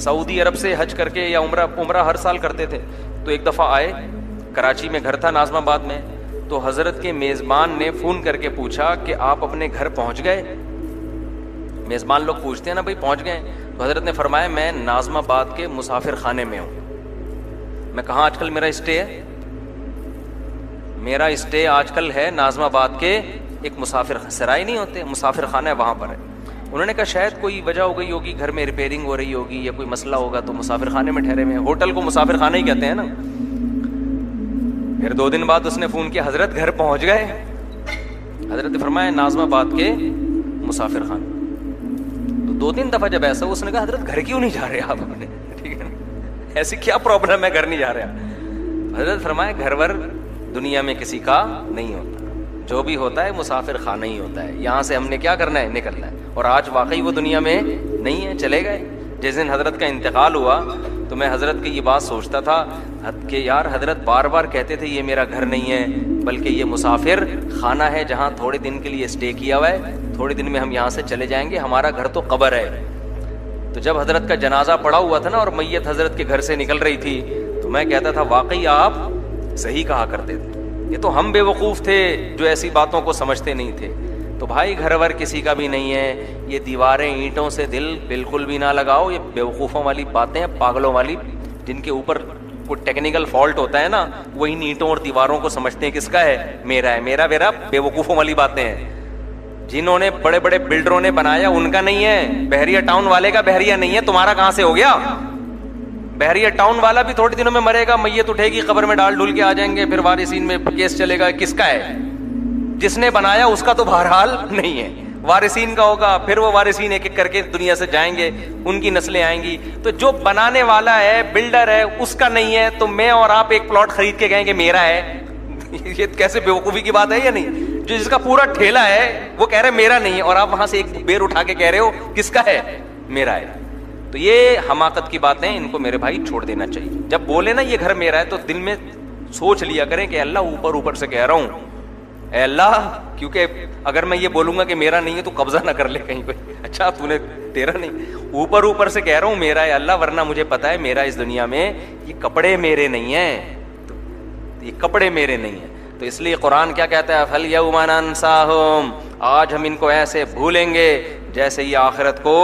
سعودی عرب سے حج کر کے یا عمرہ ہر سال کرتے تھے. تو ایک دفعہ آئے, کراچی میں گھر تھا, ناظم آباد میں. تو حضرت کے میزبان نے فون کر کے پوچھا کہ آپ اپنے گھر پہنچ گئے؟ میزبان لوگ پوچھتے ہیں نا, بھائی پہنچ گئے؟ تو حضرت نے فرمایا میں ناظم آباد کے مسافر خانے میں ہوں. میں کہاں آج کل میرا اسٹے ہے؟ میرا اسٹے آج کل ہے ناظم آباد کے ایک مسافر سرائے نہیں ہوتے, مسافر خانہ ہے, وہاں پر ہے. انہوں نے کہا شاید کوئی وجہ ہو گئی ہوگی, گھر میں ریپیئرنگ ہو رہی ہوگی یا کوئی مسئلہ ہوگا تو مسافر خانے میں ٹھہرے ہوئے ہیں. ہوٹل کو مسافر خانہ ہی کہتے ہیں نا. پھر 2 دن بعد اس نے فون کیا, حضرت گھر پہنچ گئے؟ حضرت نے فرمایا ناظم آباد کے مسافر خانے. تو 2-3 دفعہ جب ایسا, اس نے کہا حضرت گھر کیوں نہیں جا رہے آپ اپنے؟ ٹھیک ہے نا, ایسی کیا پرابلم ہے گھر نہیں جا رہے؟ حضرت فرمایا گھر ور دنیا میں کسی کا نہیں ہوتا, جو بھی ہوتا ہے مسافر خانہ ہی ہوتا ہے. یہاں سے ہم نے کیا کرنا ہے؟ نکلنا ہے. اور آج واقعی وہ دنیا میں نہیں ہے, چلے گئے. جس دن حضرت کا انتقال ہوا تو میں حضرت کی یہ بات سوچتا تھا کہ یار حضرت بار بار کہتے تھے یہ میرا گھر نہیں ہے بلکہ یہ مسافر خانہ ہے جہاں تھوڑے دن کے لیے اسٹے کیا ہوا ہے, تھوڑے دن میں ہم یہاں سے چلے جائیں گے, ہمارا گھر تو قبر ہے. تو جب حضرت کا جنازہ پڑا ہوا تھا نا اور میت حضرت کے گھر سے نکل رہی تھی تو میں کہتا تھا واقعی آپ صحیح کہا کرتے تھے, یہ تو ہم بے وقوف تھے جو ایسی باتوں کو سمجھتے نہیں تھے. تو بھائی گھر ور کسی کا بھی نہیں ہے, یہ دیواریں اینٹوں سے دل بالکل بھی نہ لگاؤ, یہ بے وقوفوں والی باتیں ہیں, پاگلوں والی, جن کے اوپر کوئی ٹیکنیکل فالٹ ہوتا ہے نا, وہی اینٹوں اور دیواروں کو سمجھتے ہیں کس کا ہے, میرا ہے, میرا بے وقوفوں والی باتیں ہیں. جنہوں نے بڑے بڑے بلڈروں نے بنایا ان کا نہیں ہے, بحریہ ٹاؤن والے کا بحریہ نہیں ہے, تمہارا کہاں سے ہو گیا؟ بحریہ ٹاؤن والا بھی تھوڑے دنوں میں مرے گا, میت اٹھے گی, قبر میں ڈال ڈول کے آ جائیں گے, پھر وارثین میں کیس چلے گا, کس کا ہے؟ جس نے بنایا اس کا تو بہرحال نہیں ہے, وارثین کا ہوگا. پھر وہ وارثین ایک ایک کر کے دنیا سے جائیں گے, ان کی نسلیں آئیں گی. تو جو بنانے والا ہے, بلڈر ہے, اس کا نہیں ہے, تو میں اور آپ ایک پلاٹ خرید کے کہیں گے میرا ہے, یہ کیسے بیوقوفی کی بات ہے یا نہیں؟ جو جس کا پورا ٹھیلا ہے وہ کہہ رہے میرا نہیں ہے, اور آپ وہاں سے ایک بیر اٹھا کے کہہ رہے ہو کس کا ہے, میرا ہے. تو یہ حماقت کی باتیں, ان کو میرے بھائی چھوڑ دینا چاہیے. جب بولے نا یہ گھر میرا ہے تو دل میں سوچ لیا کریں کہ اللہ اوپر سے کہہ رہا ہوں, اے اللہ, کیونکہ اگر میں یہ بولوں گا کہ میرا نہیں ہے تو قبضہ نہ کر لے کہیں کوئی, اچھا تو نے تیرا نہیں, اوپر سے کہہ رہا ہوں میرا ہے اللہ, ورنہ مجھے پتا ہے میرا اس دنیا میں یہ کپڑے میرے نہیں ہیں, یہ کپڑے میرے نہیں ہیں. تو اس لیے قرآن کیا کہتا ہے, فَالْيَوْمَ نَنْسَاهُمْ, آج ہم ان کو ایسے بھولیں گے جیسے یہ آخرت کو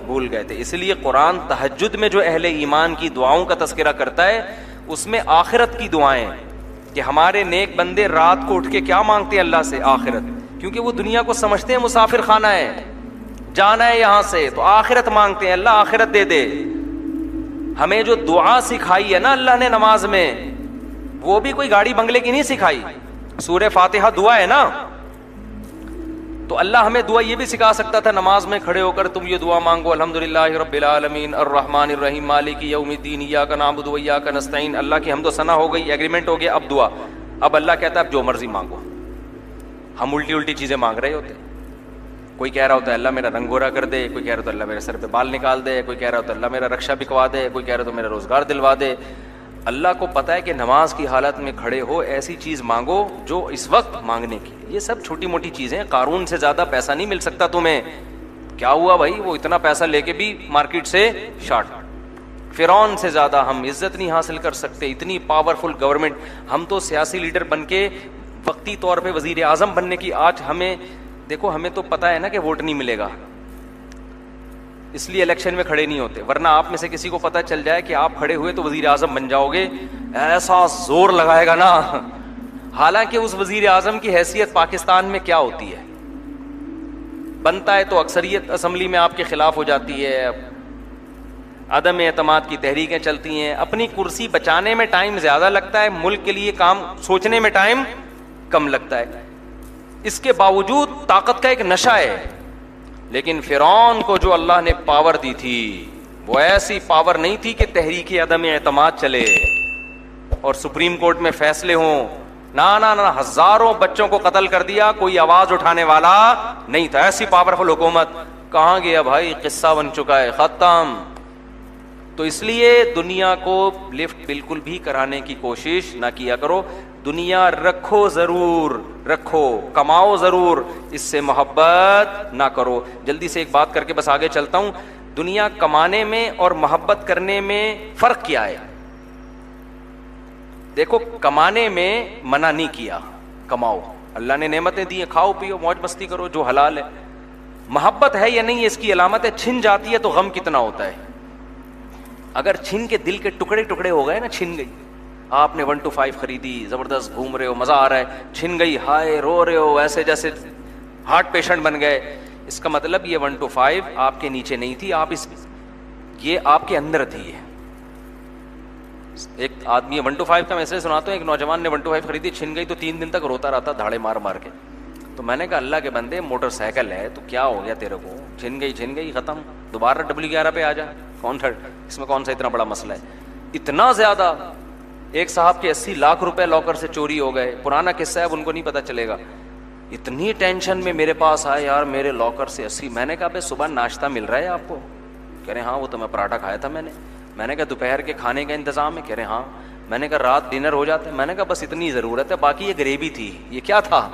بھول گئے تھے. اس لیے قرآن تہجد میں جو اہل ایمان کی دعاؤں کا تذکرہ کرتا ہے اس میں آخرت کی دعائیں, کہ ہمارے نیک بندے رات کو اٹھ کے کیا مانگتے ہیں اللہ سے, آخرت, کیونکہ وہ دنیا کو سمجھتے ہیں مسافر خانہ ہے, جانا ہے یہاں سے, تو آخرت مانگتے ہیں اللہ آخرت دے دے. ہمیں جو دعا سکھائی ہے نا اللہ نے نماز میں, وہ بھی کوئی گاڑی بنگلے کی نہیں سکھائی, سورہ فاتحہ دعا ہے نا. تو اللہ ہمیں دعا یہ بھی سکھا سکتا تھا نماز میں کھڑے ہو کر تم یہ دعا مانگو, الحمدللہ رب العالمین الرحمن الرحیم مالک یوم الدین ایاک نعبد و ایاک نستعین. اللہ کی حمد و ثنا ہو گئی, ایگریمنٹ ہو گیا, اب دعا. اب اللہ کہتا ہے اب جو مرضی مانگو. ہم الٹی چیزیں مانگ رہے ہوتے, کوئی کہہ رہا ہوتا ہے اللہ میرا رنگ گورا کر دے, کوئی کہہ رہا ہوتا ہے اللہ میرے سر پہ بال نکال دے, کوئی کہہ رہا ہوتا ہے اللہ میرا رکشا بکوا دے, کوئی کہہ رہا ہوتا ہے میرا روزگار دلوا دے. اللہ کو پتہ ہے کہ نماز کی حالت میں کھڑے ہو ایسی چیز مانگو جو اس وقت مانگنے کی. یہ سب چھوٹی موٹی چیزیں, قارون سے زیادہ پیسہ نہیں مل سکتا تمہیں. کیا ہوا بھائی, وہ اتنا پیسہ لے کے بھی مارکیٹ سے شارٹ. فرعون سے زیادہ ہم عزت نہیں حاصل کر سکتے, اتنی پاورفل گورنمنٹ. ہم تو سیاسی لیڈر بن کے وقتی طور پہ وزیر اعظم بننے کی, آج ہمیں دیکھو, ہمیں تو پتہ ہے نا کہ ووٹ نہیں ملے گا, اس لیے الیکشن میں کھڑے نہیں ہوتے. ورنہ آپ میں سے کسی کو پتہ چل جائے کہ آپ کھڑے ہوئے تو وزیر اعظم بن جاؤ گے, ایسا زور لگائے گا نا. حالانکہ اس وزیر اعظم کی حیثیت پاکستان میں کیا ہوتی ہے, بنتا ہے تو اکثریت اسمبلی میں آپ کے خلاف ہو جاتی ہے, عدم اعتماد کی تحریکیں چلتی ہیں, اپنی کرسی بچانے میں ٹائم زیادہ لگتا ہے, ملک کے لیے کام سوچنے میں ٹائم کم لگتا ہے. اس کے باوجود طاقت کا ایک نشہ ہے. لیکن فرعون کو جو اللہ نے پاور دی تھی وہ ایسی پاور نہیں تھی کہ تحریک عدم اعتماد چلے اور سپریم کورٹ میں فیصلے ہوں. نہ ہزاروں بچوں کو قتل کر دیا, کوئی آواز اٹھانے والا نہیں تھا. ایسی پاورفل حکومت کہاں گیا بھائی, قصہ بن چکا ہے, ختم. تو اس لیے دنیا کو لفٹ بالکل بھی کرانے کی کوشش نہ کیا کرو. دنیا رکھو ضرور، رکھو، کماؤ ضرور، اس سے محبت نہ کرو۔ جلدی سے ایک بات کر کے بس آگے چلتا ہوں۔ دنیا کمانے میں اور محبت کرنے میں فرق کیا ہے؟ دیکھو، کمانے میں منع نہیں کیا، کماؤ، اللہ نے نعمتیں دی ہیں، کھاؤ پیو موج مستی کرو جو حلال ہے۔ محبت ہے یا نہیں اس کی علامت ہے، چھن جاتی ہے تو غم کتنا ہوتا ہے۔ اگر چھن کے دل کے ٹکڑے ٹکڑے ہو گئے نا، چھن گئی، آپ نے 1 to 5 خریدی، زبردست گھوم رہے ہو، مزہ آ رہا ہے، چھن گئی، ہائے رو رہے ہو ایسے جیسے ہارٹ پیشنٹ بن گئے، اس کا مطلب یہ 1 to 5 آپ کے نیچے نہیں تھی، یہ آپ کے اندر تھی۔ ایک آدمی 1 to 5 کا میسج سناتا ہوں، ایک نوجوان نے 1 to 5 خریدی، چھن گئی تو 3 دن تک روتا رہتا دھاڑے مار مار کے۔ تو میں نے کہا اللہ کے بندے، موٹر سائیکل ہے تو کیا ہو گیا تیرے کو، چھن گئی ختم، دوبارہ W11 پہ آ جا، اس میں کون سا اتنا بڑا مسئلہ ہے؟ اتنا زیادہ، ایک صاحب کے 80 لاکھ روپے لاکر سے چوری ہو گئے، پرانا قصہ ہے، اب ان کو نہیں پتا چلے گا۔ اتنی ٹینشن میں میرے پاس آئے، یار میرے لاکر سے 80۔ میں نے کہا بھائی صبح ناشتہ مل رہا ہے آپ کو؟ کہہ رہے ہاں، وہ تو میں پراٹھا کھایا تھا میں نے کہا دوپہر کے کھانے کا انتظام ہے؟ کہہ رہے ہاں۔ میں نے کہا رات ڈنر ہو جاتا ہے؟ میں نے کہا بس اتنی ضرورت ہے، باقی یہ گریوی تھی۔ یہ کیا تھا؟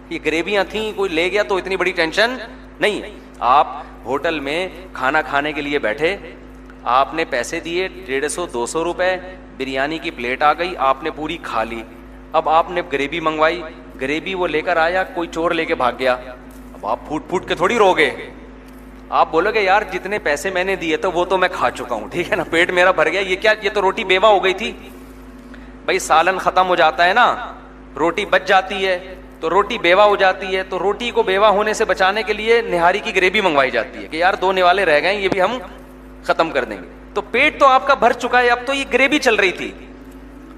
یہ گریویاں تھیں، کوئی لے گیا تو اتنی بڑی ٹینشن نہیں ہے۔ آپ ہوٹل میں کھانا کھانے کے لیے بیٹھے، آپ نے پیسے دیے 150-200 روپے، بریانی کی پلیٹ آ گئی، آپ نے پوری کھا لی۔ اب آپ نے گریوی منگوائی، گریوی وہ لے کر آیا، کوئی چور لے کے بھاگ گیا، اب آپ پھوٹ پھوٹ کے تھوڑی رو گے، آپ بولو گے یار جتنے پیسے میں نے دیے تو وہ تو میں کھا چکا ہوں، ٹھیک ہے نا، پیٹ میرا بھر گیا، یہ کیا، یہ تو روٹی بیوہ ہو گئی تھی۔ بھائی سالن ختم ہو جاتا ہے نا، روٹی بچ جاتی ہے تو روٹی بیوہ ہو جاتی ہے، تو روٹی کو بیوہ ہونے سے بچانے کے لیے نہاری کی گریوی منگوائی جاتی ہے کہ یار 2 نوالے رہ گئے، یہ بھی ہم ختم کر دیں گے۔ تو پیٹ تو آپ کا بھر چکا ہے، اب تو یہ گریوی چل رہی تھی۔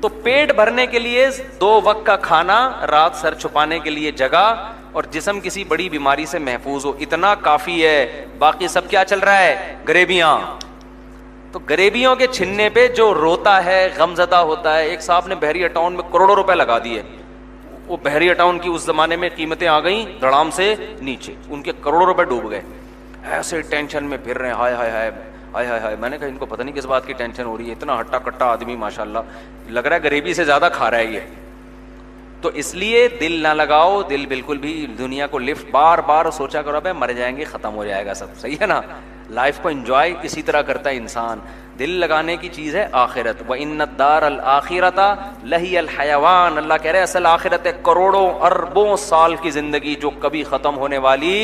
تو پیٹ بھرنے کے لیے 2 وقت کا کھانا، رات سر چھپانے کے لیے جگہ، اور جسم کسی بڑی بیماری سے محفوظ ہو، اتنا کافی ہے۔ باقی سب کیا چل رہا ہے؟ گریویاں۔ تو گریویوں کے چھننے پہ جو روتا ہے، غمزدہ ہوتا ہے۔ ایک صاحب نے بحریہ ٹاؤن میں کروڑوں روپے لگا دیے، وہ بحریہ ٹاؤن کی اس زمانے میں قیمتیں آ گئیں دھڑام سے نیچے، ان کے کروڑوں روپے ڈوب گئے، ایسے ٹینشن میں پھر رہے ہیں، ہائے ہائے ہائے ہائے ہائے ہائے۔ میں نے کہا ان کو پتہ نہیں کس بات کی ٹینشن ہو رہی ہے، اتنا ہٹا کٹا آدمی ماشاءاللہ، لگ رہا ہے غریبی سے زیادہ کھا رہا ہے یہ۔ تو اس لیے دل نہ لگاؤ، دل بالکل بھی دنیا کو لفٹ، بار بار سوچا کرو بھائی مر جائیں گے، ختم ہو جائے گا سب، صحیح ہے نا۔ لائف کو انجوائے اسی طرح کرتا ہے انسان۔ دل لگانے کی چیز ہے آخرت، وَإِنَّ الدَّارَ الْآخِرَةَ لَهِيَ الْحَيَوَانُ، اللہ کہہ رہے اصل آخرت ہے کروڑوں اربوں سال کی زندگی جو کبھی ختم ہونے والی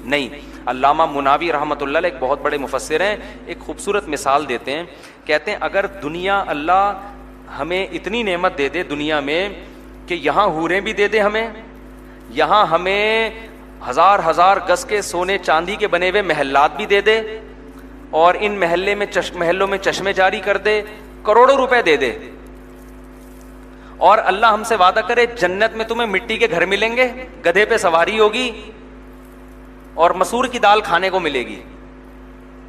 نہیں۔ علامہ مناوی رحمۃ اللہ علیہ ایک بہت بڑے مفسر ہیں، ایک خوبصورت مثال دیتے ہیں، کہتے ہیں اگر دنیا اللہ ہمیں اتنی نعمت دے دے دنیا میں کہ یہاں حوریں بھی دے دے ہمیں، یہاں ہمیں ہزار ہزار گز کے سونے چاندی کے بنے ہوئے محلات بھی دے دے، اور ان محلوں میں چشمے جاری کر دے، کروڑوں روپے دے دے، اور اللہ ہم سے وعدہ کرے جنت میں تمہیں مٹی کے گھر ملیں گے، گدھے پہ سواری ہوگی اور مسور کی دال کھانے کو ملے گی۔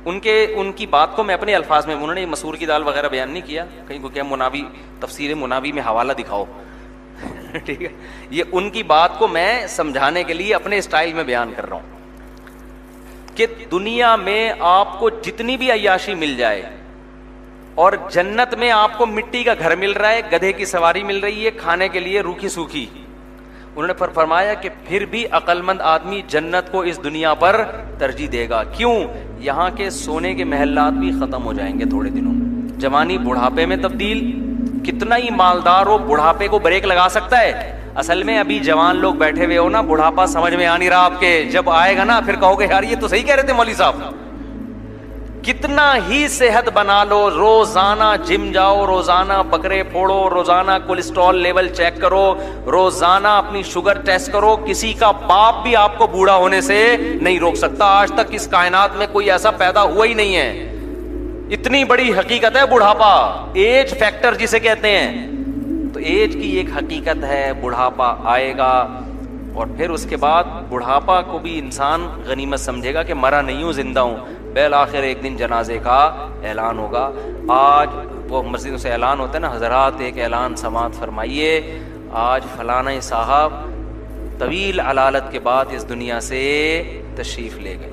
ان کی بات کو میں اپنے الفاظ میں، انہوں نے مسور کی دال وغیرہ بیان نہیں کیا، کہیں کو کیا مناوی تفسیر مناوی میں حوالہ دکھاؤ، ٹھیک ہے، یہ ان کی بات کو میں سمجھانے کے لیے اپنے اسٹائل میں بیان کر رہا ہوں کہ دنیا میں آپ کو جتنی بھی عیاشی مل جائے، اور جنت میں آپ کو مٹی کا گھر مل رہا ہے، گدھے کی سواری مل رہی ہے، کھانے کے لیے روکھی سوکھی، انہوں نے فرمایا کہ پھر بھی عقل مند آدمی جنت کو اس دنیا پر ترجیح دے گا۔ کیوں؟ یہاں کے سونے کے محلات بھی ختم ہو جائیں گے تھوڑے دنوں میں، جوانی بڑھاپے میں تبدیل، کتنا ہی مالدار ہو بڑھاپے کو بریک لگا سکتا ہے؟ اصل میں ابھی جوان لوگ بیٹھے ہوئے ہو نا، بڑھاپا سمجھ میں آ نہیں رہا آپ کے، جب آئے گا نا پھر کہو گے یار یہ تو صحیح کہہ رہے تھے مولوی صاحب۔ کتنا ہی صحت بنا لو، روزانہ جم جاؤ، روزانہ بکرے پھوڑو، روزانہ کولیسٹرول لیول چیک کرو، روزانہ اپنی شوگر ٹیسٹ کرو، کسی کا باپ بھی آپ کو بوڑھا ہونے سے نہیں روک سکتا۔ آج تک اس کائنات میں کوئی ایسا پیدا ہوا ہی نہیں ہے۔ اتنی بڑی حقیقت ہے بڑھاپا، ایج فیکٹر جسے کہتے ہیں۔ تو ایج کی ایک حقیقت ہے، بڑھاپا آئے گا، اور پھر اس کے بعد بڑھاپا کو بھی انسان غنیمت سمجھے گا کہ مرا نہیں ہوں، زندہ ہوں۔ بالآخر ایک دن جنازے کا اعلان ہوگا۔ آج وہ مسجدوں سے اعلان ہوتا ہے نا، حضرات ایک اعلان سماعت فرمائیے، آج فلانا صاحب طویل علالت کے بعد اس دنیا سے تشریف لے گئے۔